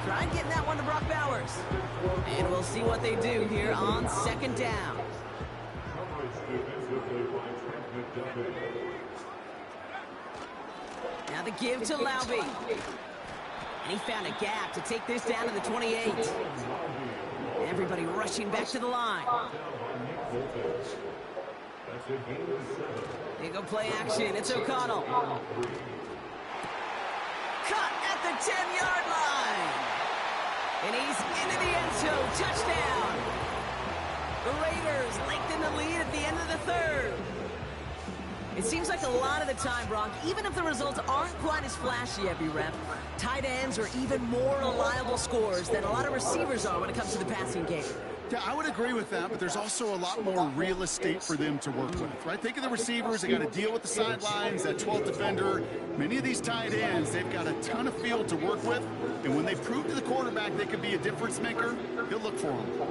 Tried getting that one to Brock Bowers. And we'll see what they do here on second down. Now the give to Laube. And he found a gap to take this down to the 28. Everybody rushing back to the line. There you go, play action. It's O'Connell. Cut at the 10-yard line. And he's into the end zone. Touchdown. The Raiders lengthen the lead at the end of the third. It seems like a lot of the time, Brock, even if the results aren't quite as flashy every rep, tight ends are even more reliable scorers than a lot of receivers are when it comes to the passing game. Yeah, I would agree with that, but there's also a lot more real estate for them to work with, right? Think of the receivers. They got to deal with the sidelines, that 12th defender. Many of these tight ends, they've got a ton of field to work with, and when they prove to the quarterback they could be a difference maker, he'll look for them.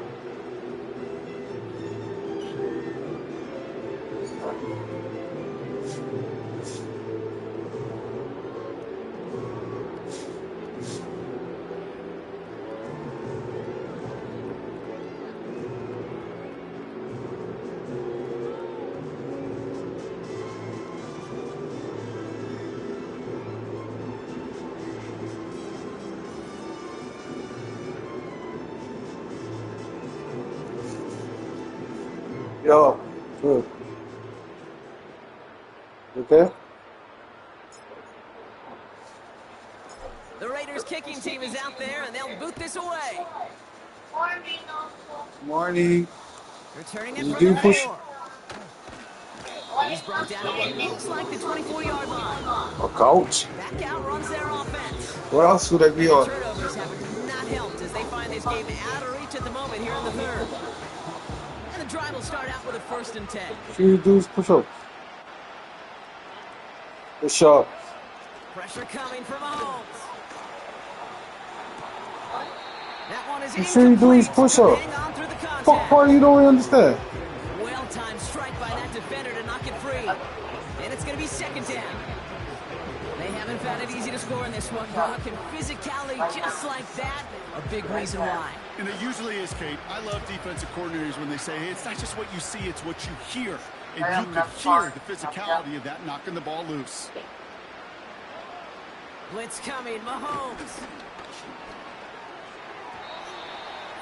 Yo, good. Okay? The Raiders kicking team is out there, and they'll boot this away. Morning. Returning it You from do the push. 4. He's brought down at what looks like the 24-yard line. A couch? Back out runs their offense. What else would I be The on? turnovers have not helped as they find this game out of reach at the moment here in the third. And the drive will start out with a 1st and 10. What you do is push up. Push up. Pressure coming from Mahomes. That one is You sure you doing his push-up? hang on through the contact. Fuck part you don't understand. Well-timed strike by that defender to knock it free. And it's going to be second down. They haven't found it easy to score in this one, Brock. And physicality just like that, a big reason why. And it usually is, Kate. I love defensive coordinators when they say, hey, it's not just what you see, it's what you hear. And you could hear the physicality of that knocking the ball loose. Blitz coming, Mahomes.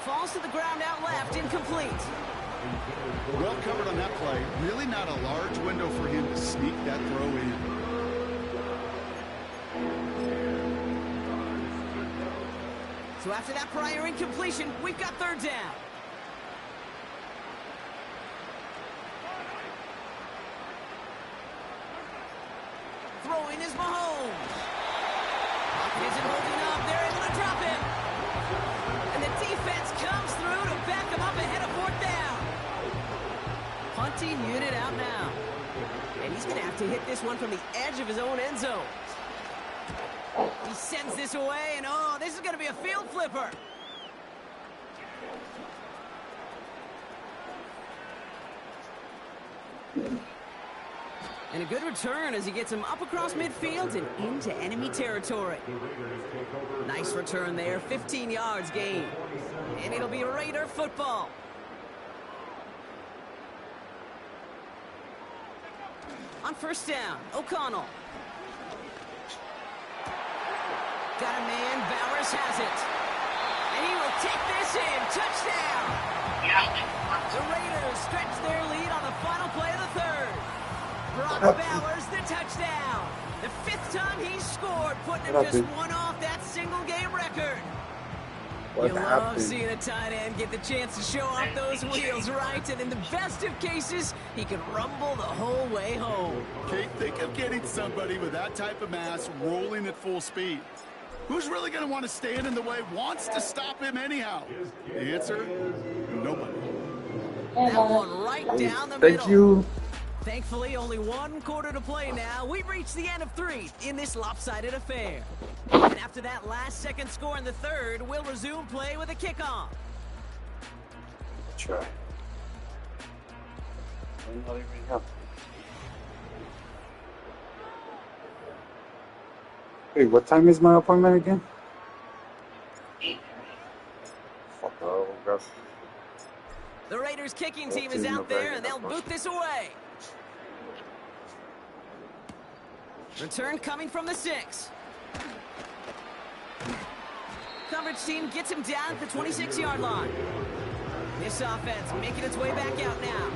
Falls to the ground out left, incomplete. Well covered on that play. Really not a large window for him to sneak that throw in. So after that prior incompletion, we've got third down. Throwing is Mahomes. Isn't holding up. They're able to drop him. And the defense comes through to back him up ahead of fourth down. Punting unit out now. And he's going to have to hit this one from the edge of his own end zone. He sends this away, and oh, this is going to be a field flipper. And a good return as he gets him up across midfield and into enemy territory. Nice return there, 15 yards gain. And it'll be Raider football. On first down, O'Connell. Got a man, Bowers has it. And he will take this in, touchdown! The Raiders stretch their lead on the final play of the third. Brock Bowers, the touchdown. The fifth time he's scored, putting him just one off that single-game record. You love seeing a tight end get the chance to show off those wheels, right? And in the best of cases, he can rumble the whole way home. Kate, think of getting somebody with that type of mass rolling at full speed. Who's really going to want to stand in the way, wants to stop him anyhow? The answer, nobody. That one right down the middle. Thank you. Thankfully, only one quarter to play now. We've reached the end of 3 in this lopsided affair. And after that last-second score in the third, we'll resume play with a kickoff. Try. I'm not even up. Wait, what time is my appointment again? Fuck, oh, gosh. The Raiders' kicking team is out there, and they'll boot this away. Return coming from the 6. Coverage team gets him down at the 26-yard line. This offense making its way back out now.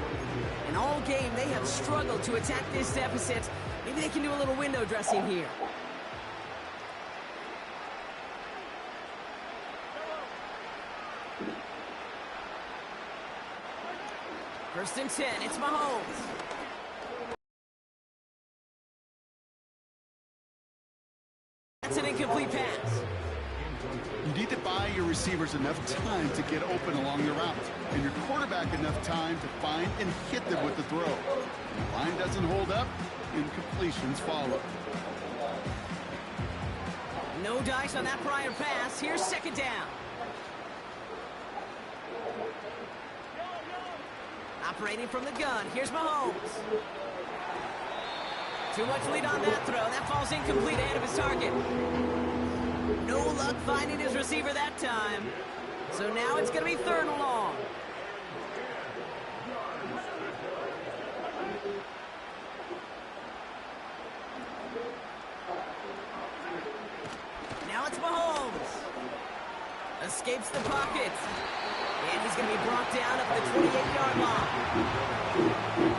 And all game, they have struggled to attack this deficit. Maybe they can do a little window dressing here. First and 10, it's Mahomes. That's an incomplete pass. You need to buy your receivers enough time to get open along the route, and your quarterback enough time to find and hit them with the throw. When the line doesn't hold up, incompletions follow. No dice on that prior pass. Here's second down. Operating from the gun. Here's Mahomes. Too much lead on that throw. That falls incomplete ahead of his target. No luck finding his receiver that time. So now it's going to be third and long. Now it's Mahomes. Escapes the pocket. And he's going to be brought down at the 28-yard line.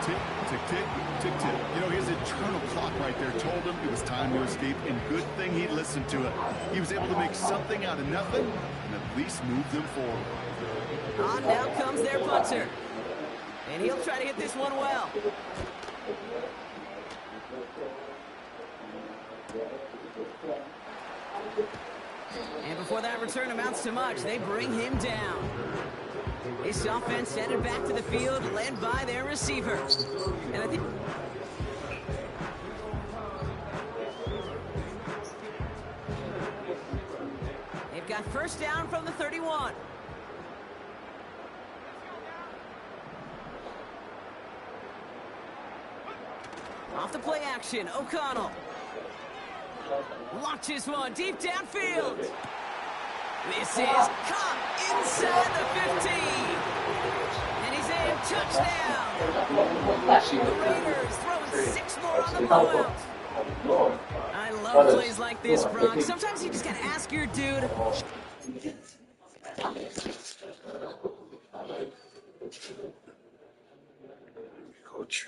Tick, tick, tick, tick, tick. You know, his internal clock right there told him it was time to escape, and good thing he listened to it. He was able to make something out of nothing and at least move them forward. On now comes their punter. And he'll try to hit this one well. And before that return amounts to much, they bring him down. This offense headed back to the field, led by their receiver. And I think got first down from the 31. Off the play action, O'Connell. Launches one deep downfield. This is caught inside the 15. And he's in, touchdown. The Raiders throwing 6 more on the blowout. I love plays like this, Brock. Sometimes you just gotta ask your dude. Coach.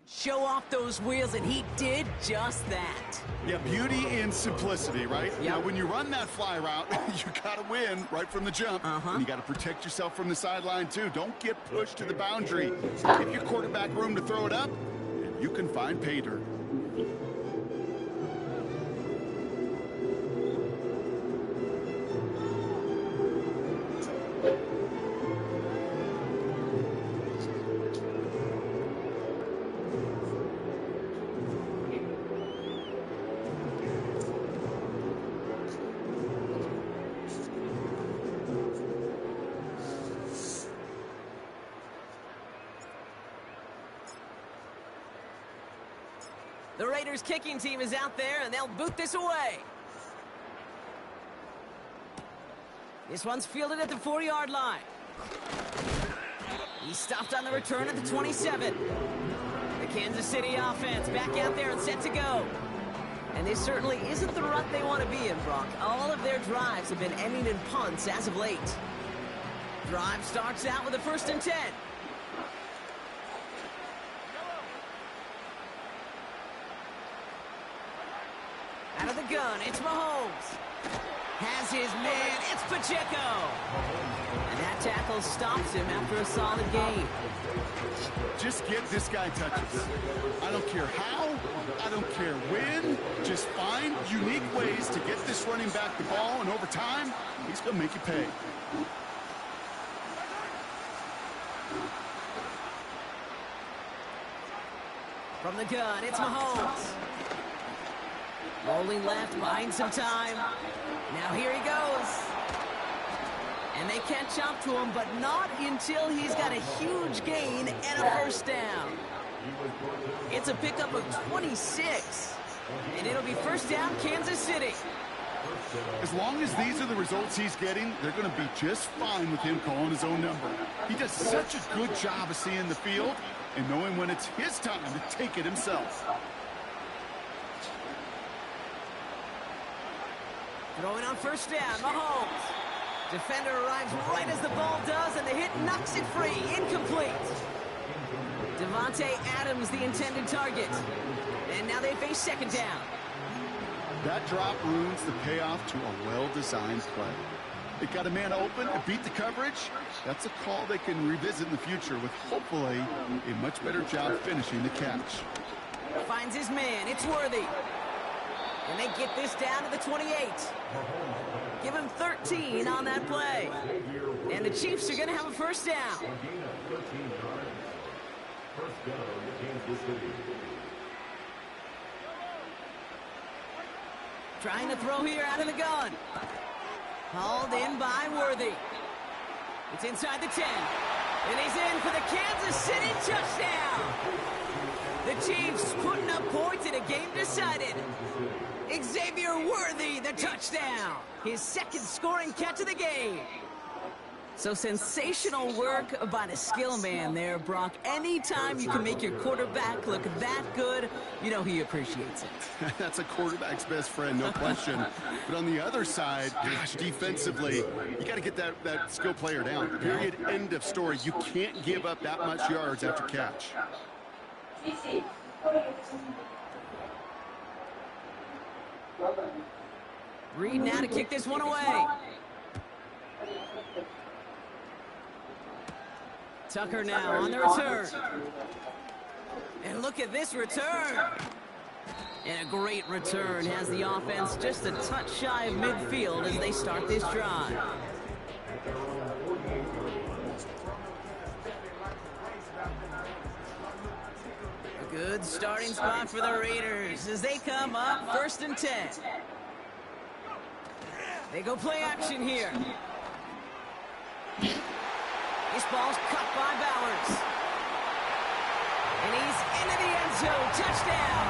Show off those wheels, and he did just that. Yeah, beauty in simplicity, right? Yep. Now, when you run that fly route, you got to win right from the jump. And you got to protect yourself from the sideline, too. Don't get pushed to the boundary. Give your quarterback room to throw it up, and you can find pay dirt. The Raiders kicking team is out there, and they'll boot this away. This one's fielded at the 4-yard line. He stopped on the return at the 27. The Kansas City offense back out there and set to go. And this certainly isn't the rut they want to be in, Brock. All of their drives have been ending in punts as of late. Drive starts out with a 1st and 10. Out of the gun, it's Mahomes. Has his man, it's Pacheco. And that tackle stops him after a solid gain. Just get this guy touches. I don't care how, I don't care when. Just find unique ways to get this running back the ball, and over time, he's going to make you pay. From the gun, it's Mahomes. Rolling left, buying some time. Now here he goes. And they catch up to him, but not until he's got a huge gain and a 1st down. It's a pickup of 26. And it'll be 1st down, Kansas City. As long as these are the results he's getting, they're going to be just fine with him calling his own number. He does such a good job of seeing the field and knowing when it's his time to take it himself. Throwing on 1st down, Mahomes. Defender arrives right as the ball does, and the hit knocks it free. Incomplete. Devontae Adams, the intended target. And now they face 2nd down. That drop ruins the payoff to a well-designed play. It got a man open and beat the coverage. That's a call they can revisit in the future with hopefully a much better job finishing the catch. Finds his man. It's Worthy. And they get this down to the 28. Give him 13 on that play. And the Chiefs are going to have a 1st down. Trying to throw here out of the gun. Hauled in by Worthy. It's inside the 10. And he's in for the Kansas City touchdown. The Chiefs putting up points in a game decided. Xavier Worthy, the touchdown. His second scoring catch of the game. So sensational work by the skill man there, Brock. Anytime you can make your quarterback look that good, you know he appreciates it. That's a quarterback's best friend, no question. But on the other side, gosh, defensively, you got to get that skill player down. Period, end of story. You can't give up that much yards after catch. Reed now to kick this one away. Tucker now on the return. And look at this return. And a great return has the offense just a touch shy of midfield as they start this drive. A good starting spot for the Raiders as they come up 1st and 10. They go play action here. This ball's cut by Bowers. And he's into the end zone. Touchdown.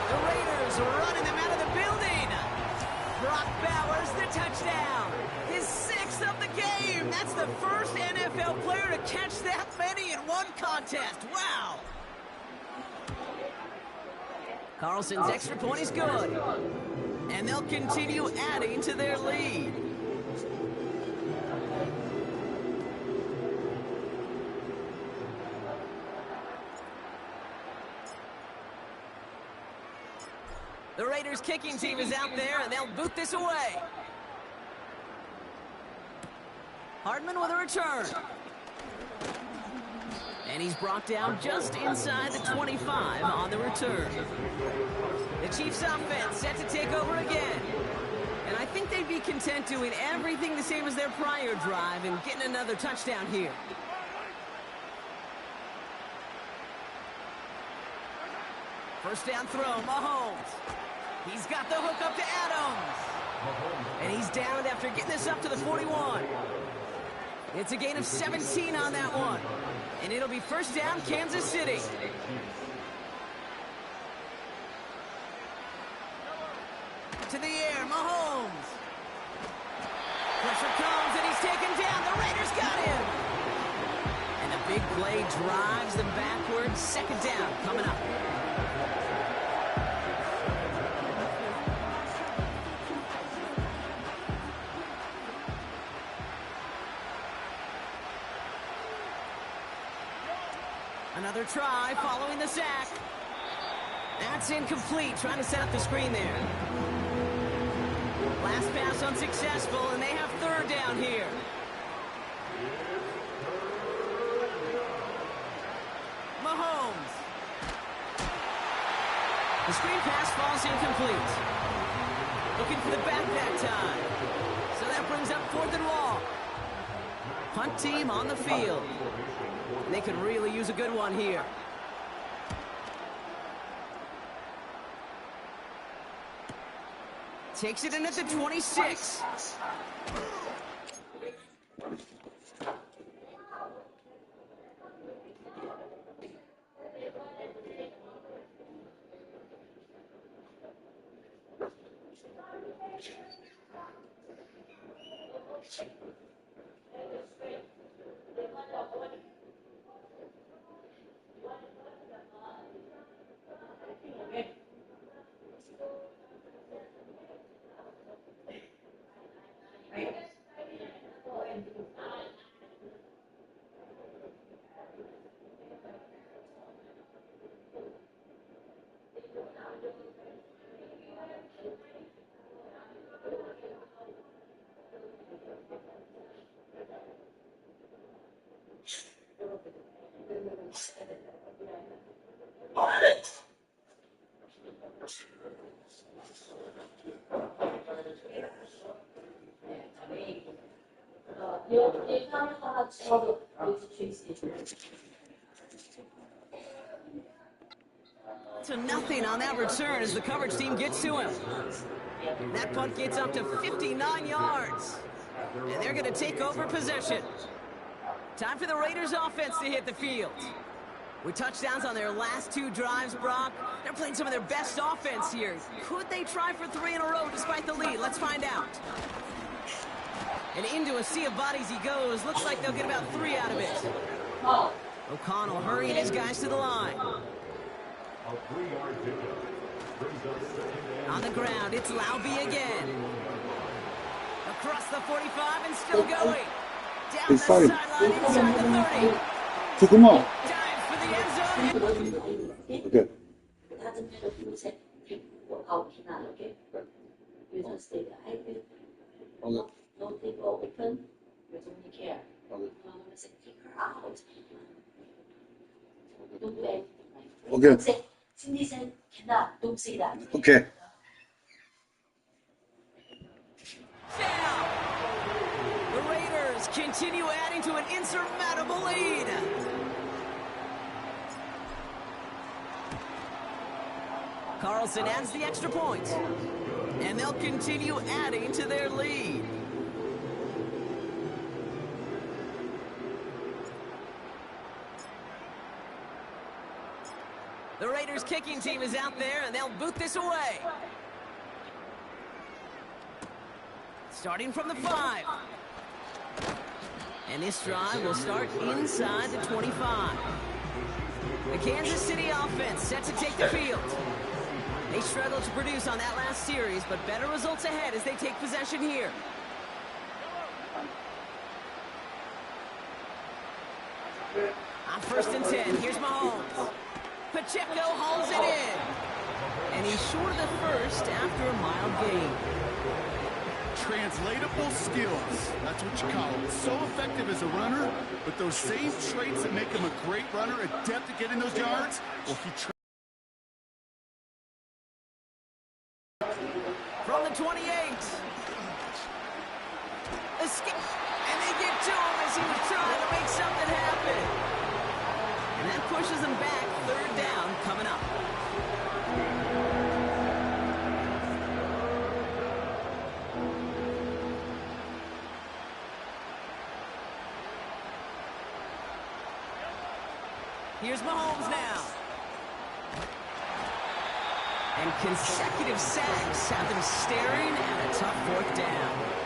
The Raiders running them out of the building. Brock Bowers, the touchdown. His 6th of the game. That's the first NFL player to catch that many in one contest. Wow. Carlson's extra point is good. And they'll continue adding to their lead. The Raiders kicking team is out there, and they'll boot this away. Hardman with a return. And he's brought down just inside the 25 on the return. The Chiefs offense set to take over again. And I think they'd be content doing everything the same as their prior drive and getting another touchdown here. First down throw, Mahomes. He's got the hook up to Adams. And he's downed after getting this up to the 41. It's a gain of 17 on that one. And it'll be first down, Kansas City. To the air, Mahomes. Pressure comes, and he's taken down. The Raiders got him. And a big play drives them backwards. Second down coming up. Another try following the sack. That's incomplete, trying to set up the screen there. Last pass unsuccessful, and they have third down here. Mahomes. The screen pass falls incomplete. Looking for the back that time. So that brings up 4th and long. Punt team on the field. They could really use a good one here. Takes it in at the 26. 0 on that return as the coverage team gets to him. That punt gets up to 59 yards. And they're going to take over possession. Time for the Raiders offense to hit the field. With touchdowns on their last 2 drives, Brock, they're playing some of their best offense here. Could they try for 3 in a row despite the lead? Let's find out. And into a sea of bodies he goes. Looks like they'll get about 3 out of it. O'Connell hurrying his guys to the line. On the ground, it's Laube again. Across the 45 and still going. Down the sideline inside the 30. 조금만. Dives for the end zone. Okay. Okay. No table open, you don't care. Say, take her out. Don't do anything. Okay. Don't say, Cindy said, cannot, don't say that. Okay. Down. The Raiders continue adding to an insurmountable lead. Carlson adds the extra point. And they'll continue adding to their lead. The Raiders kicking team is out there, and they'll boot this away. Starting from the 5. And this drive will start inside the 25. The Kansas City offense set to take the field. They struggled to produce on that last series, but better results ahead as they take possession here. On 1st and 10, here's Mahomes. Pacheco hauls it in. And he's short of the first after a mild gain. Translatable skills. That's what you call it. So effective as a runner, but those same traits that make him a great runner, adept at getting those yards, well, From the 28. Escape. And they get to him as he was trying to make something happen. And that pushes them back. 3rd down coming up. Here's Mahomes now. And consecutive sacks have them staring at a tough 4th down.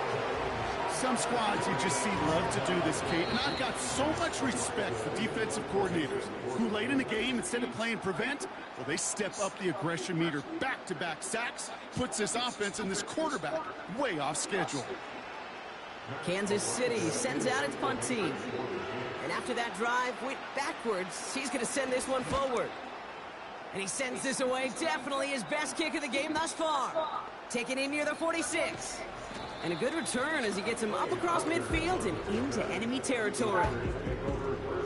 some squads you just see love to do this, Kate. And I've got so much respect for defensive coordinators who late in the game, instead of playing prevent, well, they step up the aggression meter. Back-to-back sacks puts this offense and this quarterback way off schedule. Kansas City sends out its punt team. And after that drive went backwards, he's going to send this one forward. And he sends this away. Definitely his best kick of the game thus far. Taken in near the 46. And a good return as he gets him up across midfield and into enemy territory.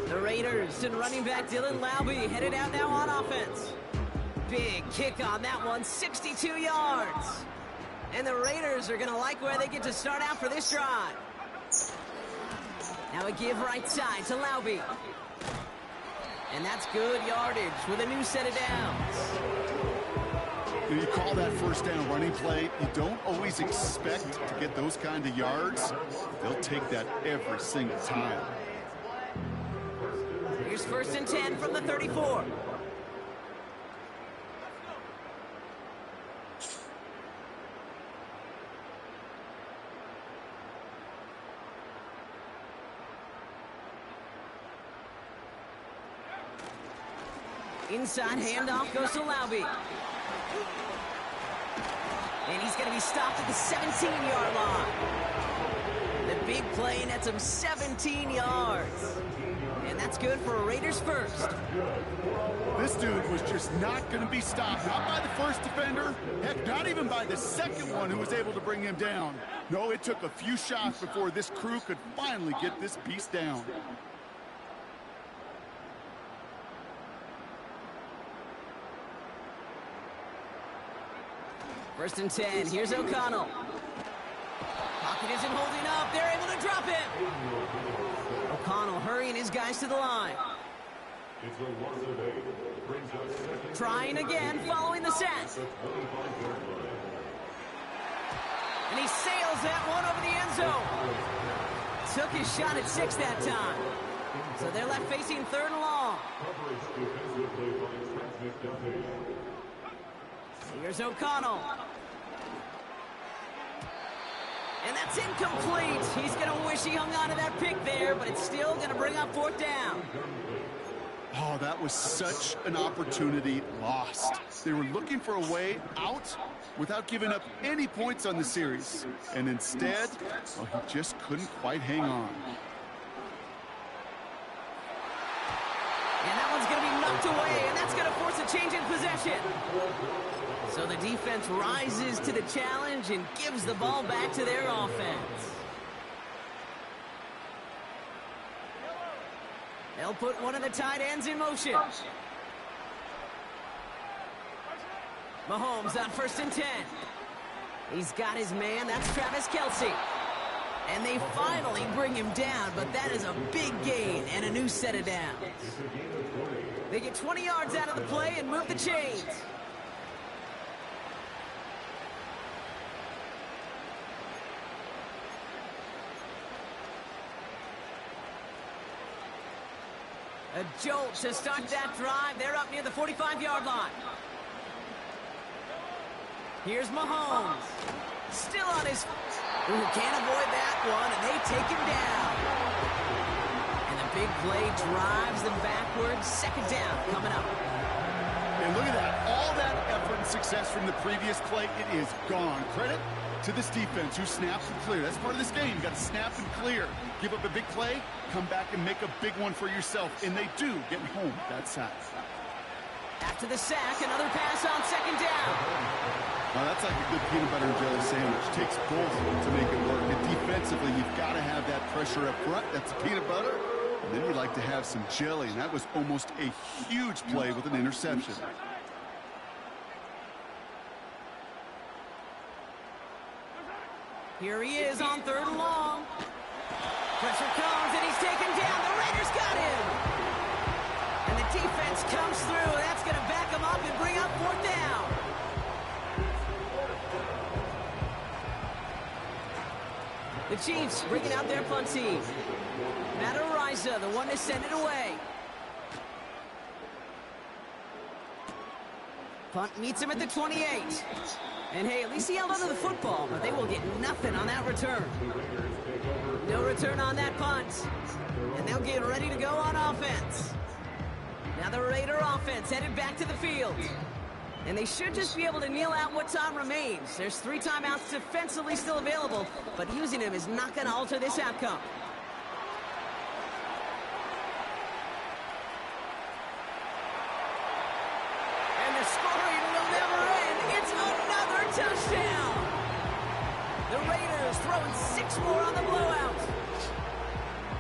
The Raiders and running back Dylan Laube headed out now on offense. Big kick on that one, 62 yards. And the Raiders are going to like where they get to start out for this drive. Now a give right side to Laube. And that's good yardage with a new set of downs. You call that first down running play. You don't always expect to get those kind of yards. They'll take that every single time. Here's 1st and 10 from the 34. Inside handoff goes to Laube. And he's going to be stopped at the 17-yard line. The big play nets him 17 yards. And that's good for a Raiders first. This dude was just not going to be stopped. Not by the first defender. Heck, not even by the second one who was able to bring him down. No, it took a few shots before this crew could finally get this beast down. First and 10, here's O'Connell. Pocket isn't holding up, they're able to drop him. O'Connell hurrying his guys to the line. It's a loss of 8. Brings up second. Trying again following the sack. At the 25-yard line. And he sails that one over the end zone. Took his shot at 6 that time. So they're left facing 3rd and long. Coverage defensively by Transmit. Here's O'Connell. And that's incomplete. He's going to wish he hung on to that pick there, but it's still going to bring up 4th down. Oh, that was such an opportunity lost. They were looking for a way out without giving up any points on the series. And instead, well, he just couldn't quite hang on. And that one's going to be knocked away, and that's going to force a change in possession. So the defense rises to the challenge and gives the ball back to their offense. They'll put one of the tight ends in motion. Mahomes on 1st and 10. He's got his man. That's Travis Kelce. And they finally bring him down, but that is a big gain and a new set of downs. They get 20 yards out of the play and move the chains. A jolt to start that drive. They're up near the 45-yard line. Here's Mahomes. Still on his... Ooh, can't avoid that one, and they take him down. And the big play drives them backwards. 2nd down coming up. And look at that. All that effort and success from the previous play, it is gone. Credit to this defense who snaps and clear. That's part of this game. You got to snap and clear. Give up a big play, come back and make a big one for yourself. And they do get home that sack. After the sack, another pass on 2nd down. Now that's like a good peanut butter and jelly sandwich. Takes both to make it work. And defensively, you've got to have that pressure up front. That's peanut butter. And then you'd like to have some jelly. And that was almost a huge play with an interception. Here he is on 3rd and long. Pressure comes, and he's taken down. The Raiders got him. And the defense comes through. That's going to back him up and bring up 4th down. The Chiefs bringing out their punt team. Matt Ariza, the one to send it away. Punt meets him at the 28. And hey, at least he held onto the football, but they will get nothing on that return. No return on that punt. And they'll get ready to go on offense. Now the Raider offense headed back to the field. And they should just be able to kneel out what time remains. There's 3 timeouts defensively still available, but using them is not going to alter this outcome. And the scoring will never end. It's another touchdown. The Raiders throwing 6 more on the blowout.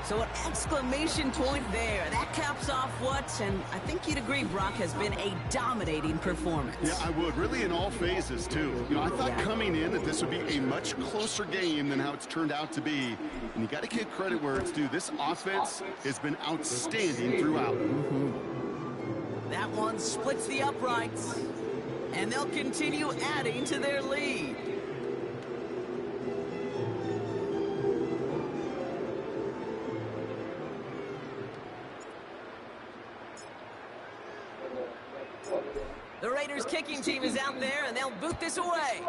So an exclamation point there. That caps off what, and I think you'd agree, Brock, has been a dominating performance. Yeah, I would. Really in all phases, too. You know, I thought coming in that this would be a much closer game than how it's turned out to be. And you got to give credit where it's due. This offense has been outstanding throughout. That one splits the uprights. And they'll continue adding to their lead. The Raiders kicking team is out there, and they'll boot this away.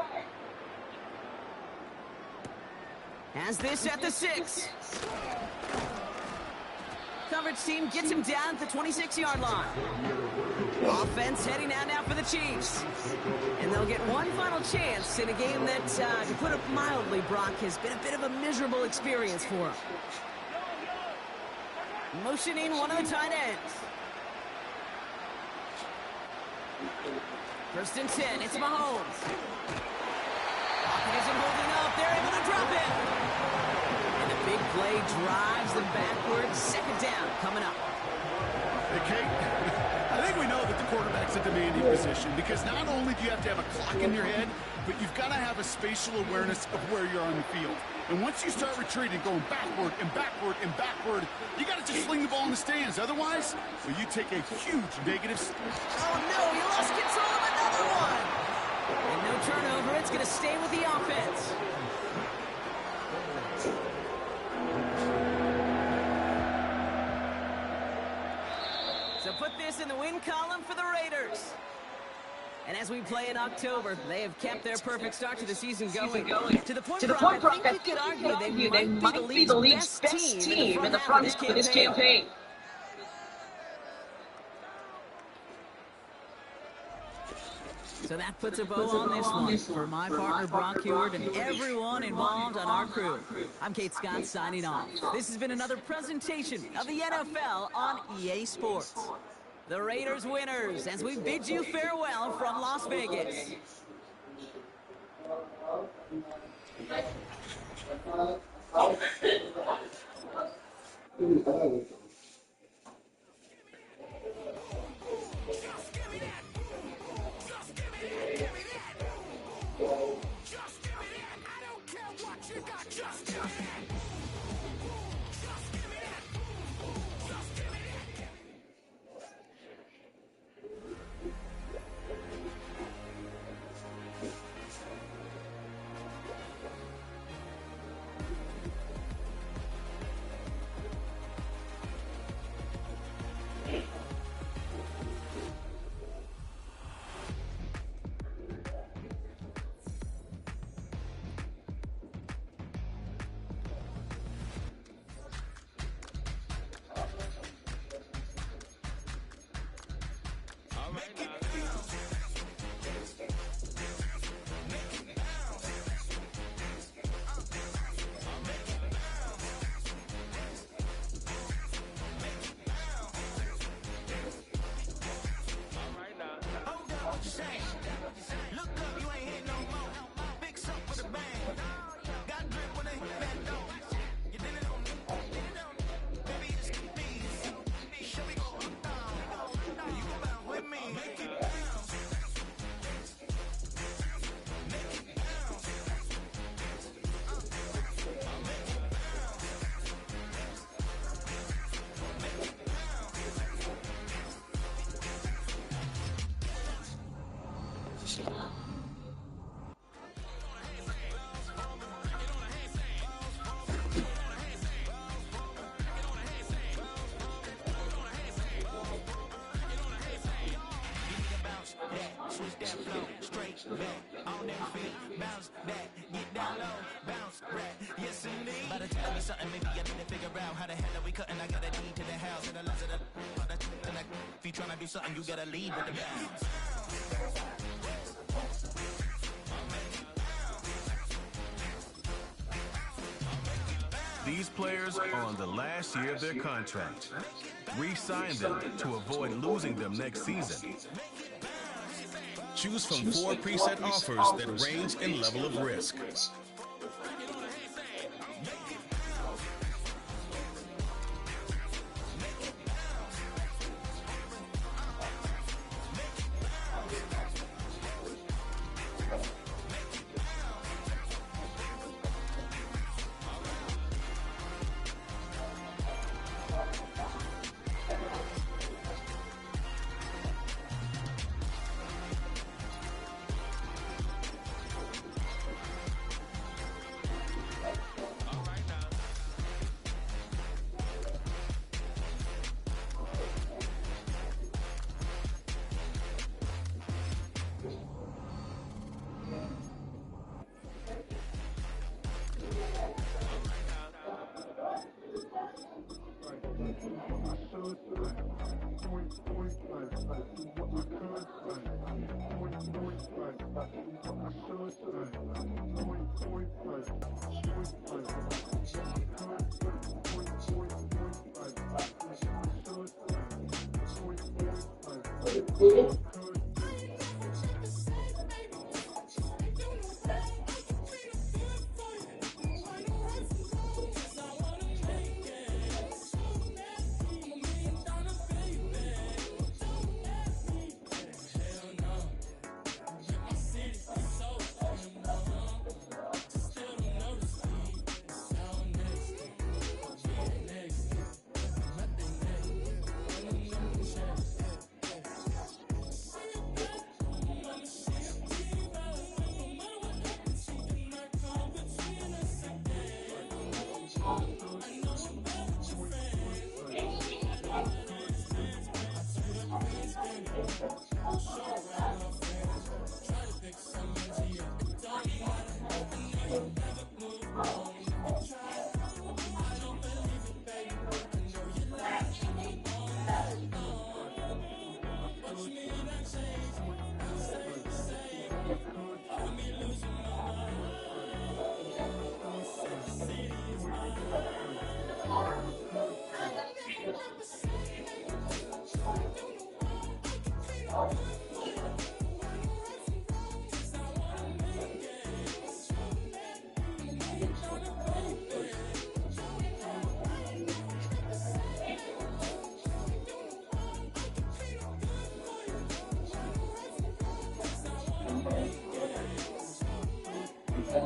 Has this at the 6. Coverage team gets him down at the 26-yard line. Offense heading out now for the Chiefs. And they'll get one final chance in a game that, to put it mildly, Brock, has been a bit of a miserable experience for him. Motioning one of the tight ends. 1st and 10, it's Mahomes. Pocket isn't holding up, they're able to drop it. And a big play drives them backwards. 2nd down coming up. Hey, Kate, I think we know that the quarterback's a demanding position because not only do you have to have a clock in your head, but you've got to have a spatial awareness of where you're on the field. And once you start retreating, going backward and backward and backward, you got to just sling the ball in the stands. Otherwise, well, you take a huge negative. Oh, no, he lost control of another one. And no turnover, it's going to stay with the offense. So put this in the win column for the Raiders. And as we play in October, they have kept their perfect start to the season going. To the point, Brock, I think you could argue they might be the league's best team in the front half of this campaign. So that puts a bow on this one. For my partner, Brock Heward, and everyone involved on our crew, I'm Kate Scott signing off. This has been another presentation of the NFL on EA Sports. The Raiders winners, as we bid you farewell from Las Vegas. If you tryna do something, you gotta lead with the bounce. These players are on the last year of their contract. Re-sign them to avoid losing them next season. Choose from 4 preset offers that range in level of risk. Hey,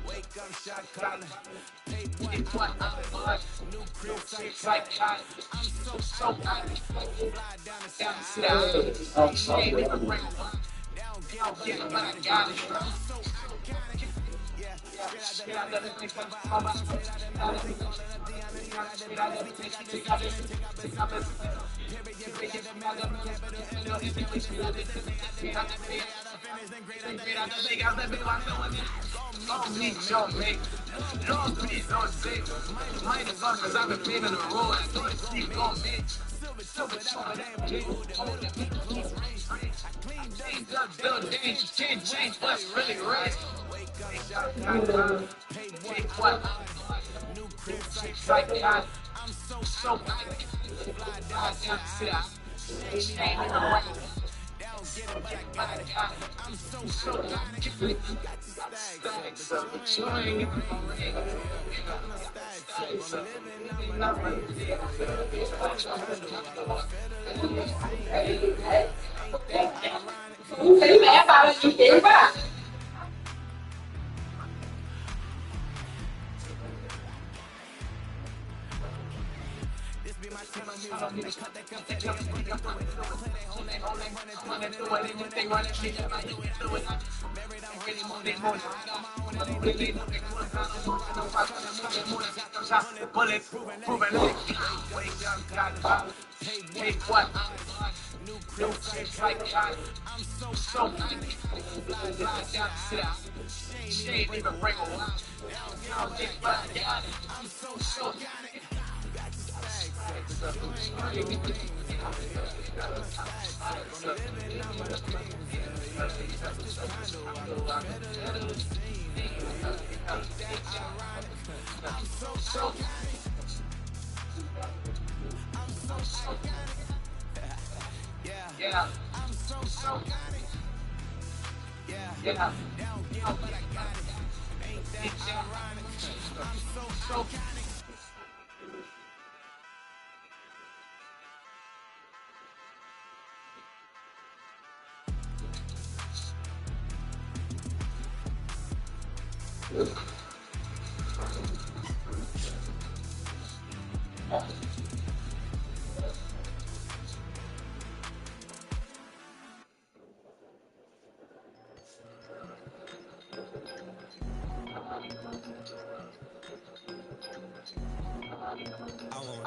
wake up, shot calling. Pay what I'm new crib psychotic. I'm so happy. Fly down the side. She ain't even bring one. They don't get it, but I got it. I'm so iconic. Yeah, straight out the living straight out the living take out this. Period, the mother, capital, great out the big house, the big one, don't meet your mate. Don't please don't say. Mine is on, cause I've been paving the road. I don't sleep on me. Silver, that ain't close range. I cleaned up, build change, what's really right. Wake up, shot, pay what? New crib, psychotic. I'm so happy. Fly down, she ain't even right. They don't get it, but I got it. I'm so happy. Got the stacks up, but you ain't even right. Thấy mẹ bà là chị quá. Take what? New crib, psychotic. I'm so happy. Fly down, she ain't even bring a while. They don't get what I got it. I'm so got it. Got the stacks up, you ain't even yeah, I'm so got it. Yeah, they don't get it, but I got it. Ain't that ironic? I'm so got it.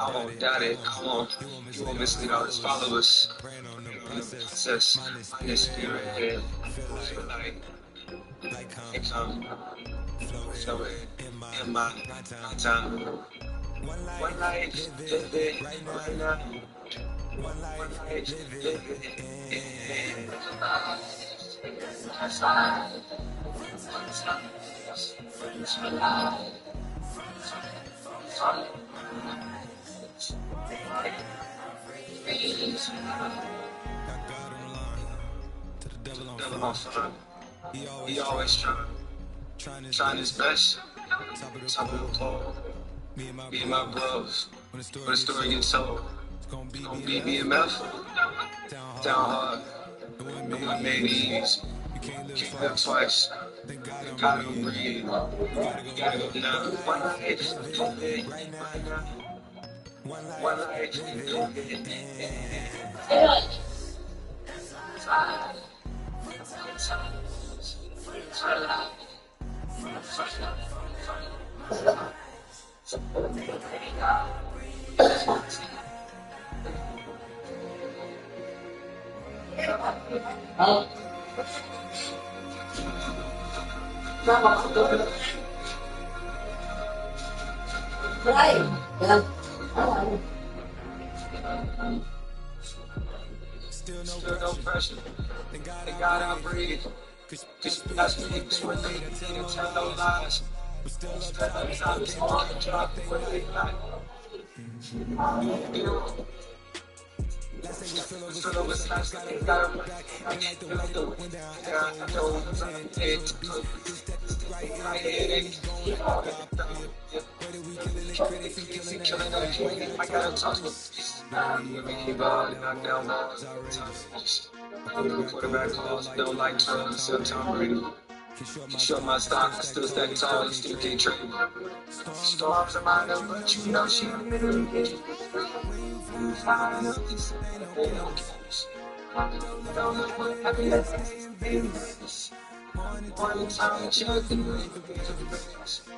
I won't doubt it. Come on. You won't mislead all his followers. Praying on the process. My spirit head. Feel like it come floating in my time. One life, live it right now. One life, live it. Devil on front. He always trying his best. Top of the pole. Me and my bros. When the story gets told, it's gonna be BMF. Down hard. No one made these. You can't live twice. Thank God don't breathe. You gotta go now. One life, live it right now. One life, live it. Right. Yeah. Oh, Still no pressure. Thank God I breathe. Cause that's speaks with me. They can tell no lies. Step up top, still can't drop what they like. Fill up with snacks, I ain't got a back. Ain't like the way I know what's up. It's right here, they killing that. I gotta talk with keep on knock down walls. Quarterback calls, don't like Trump, still Tom Brady. Show my stock, I still stack tall, you still can't trade me. Storms are mine, but you know she really gets you. Fine, they don't care. Don't look what happiness. One time, you can believe it.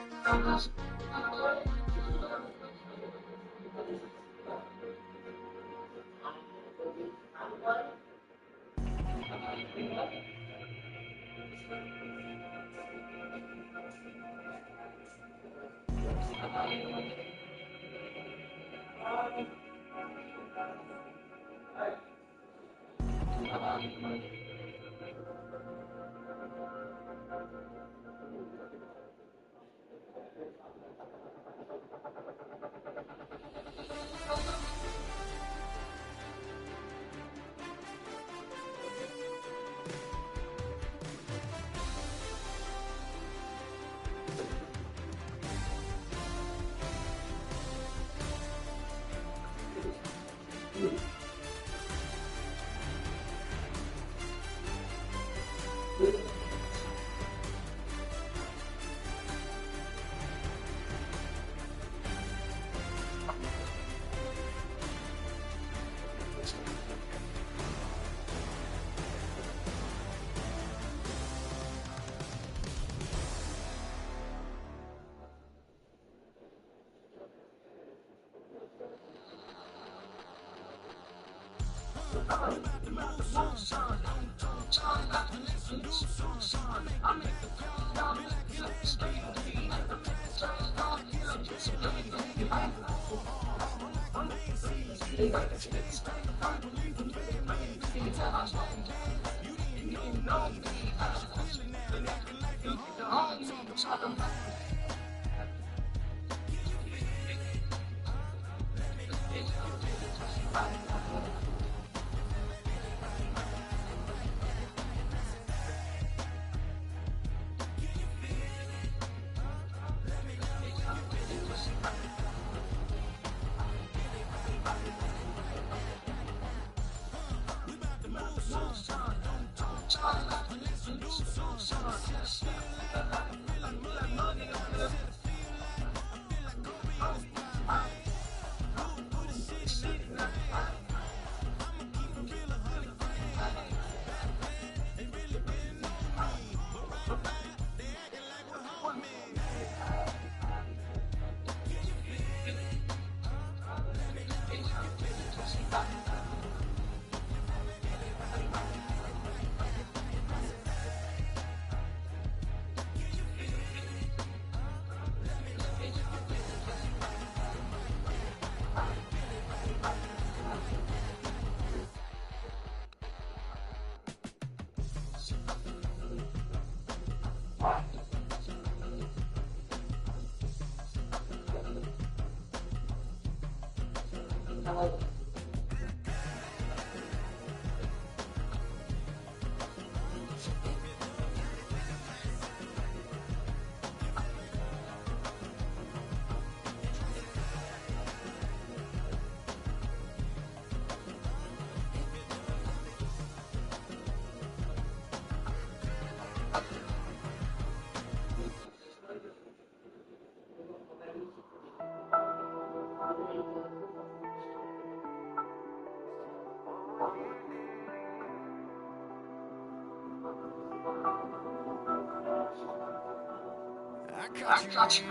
I got you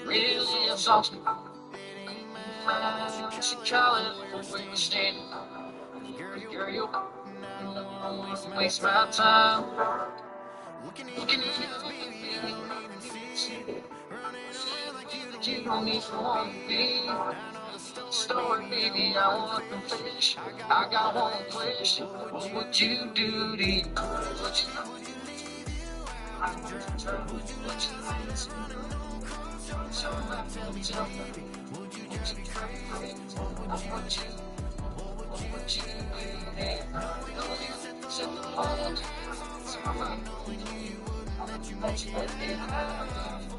really exhausted. She call it where you stand. Girl, you waste my time. Looking at you, baby, I don't even see it. Running around like you don't need to want to be. Story, baby, I want to finish. I got one question. What would you do to you? Would you love me? Would you like to? So let me tell me. Would you just be crazy? What would you? What would you do? Know you set the hold. So I'm not knowing you wouldn't let you make it happen.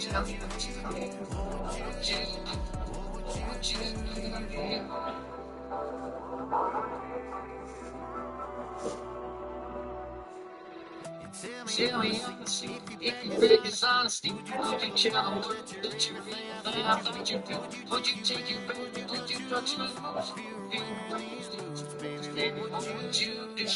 Tell me what you think. What would you do? What would you do? Tell me honestly, if you beg his honesty, would you tell him that you really love what you do? Would you take it back? Would you touch me? Baby, what would you do? Would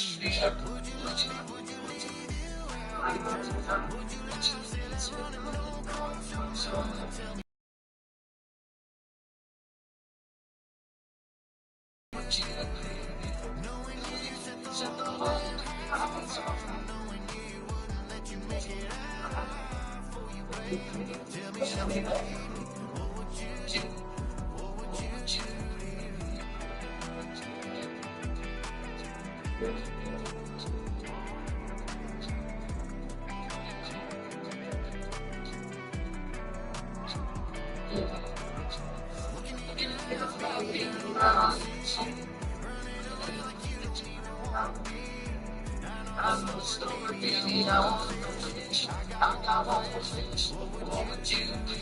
I'm the story, baby, I want to finish. I got one more finish. What would you do?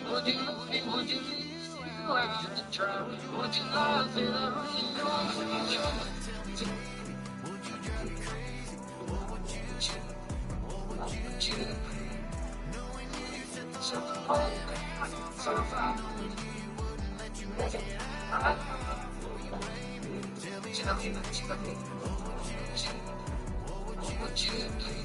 Would you love me? Would you leave? You have to try. Would you laugh it up? Would you try? Would you drive me crazy? What would you do? What would you do? Knowing you set the hold. So if I knowing you wouldn't let you make it happen. Tell me what you think. What would you do?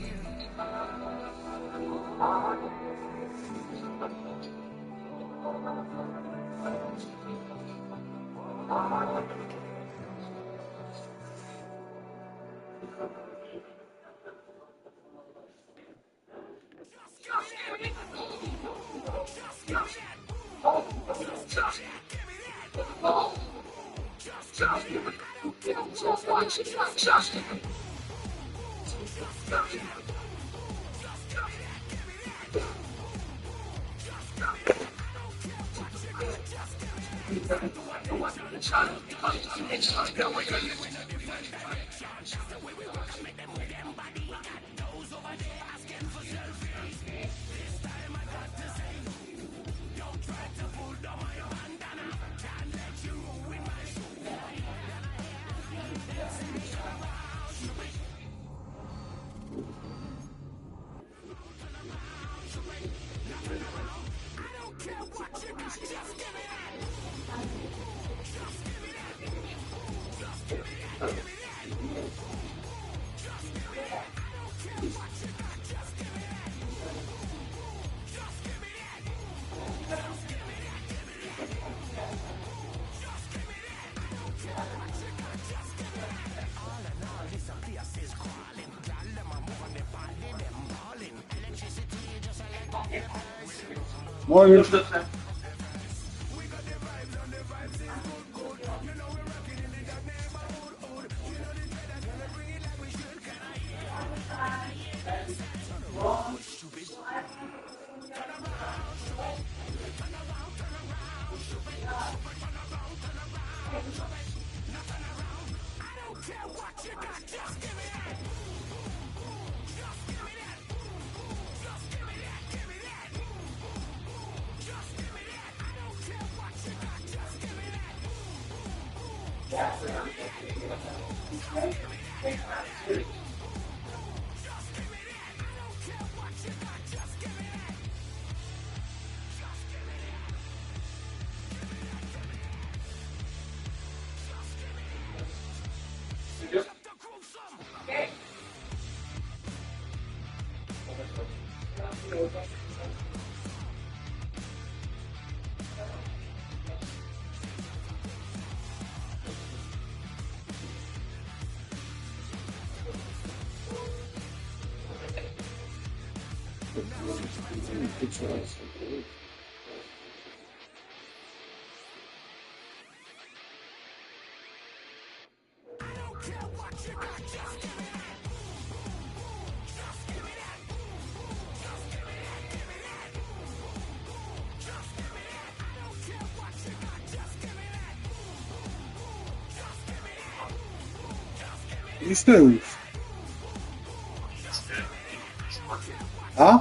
Just give me. Morning. These dudes. Huh?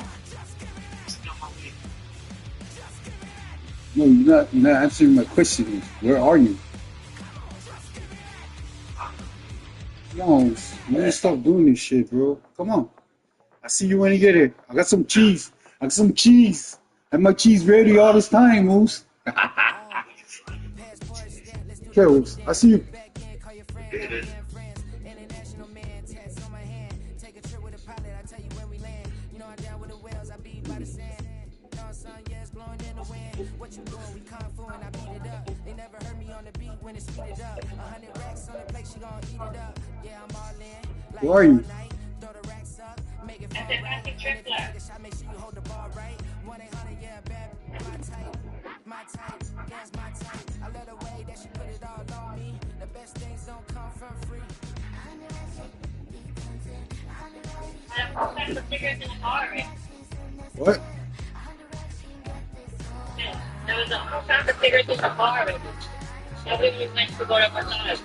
No, you're not answering my question. Where are you? Come on, you need to stop doing this shit, bro. Come on. I see you when you get here. I got some cheese. I got some cheese. I have my cheese ready all this time, Moose. Okay, Moose. I see you. Who are you? What? There was a whole pack of cigarettes in the car already. Nobody went to go to massage.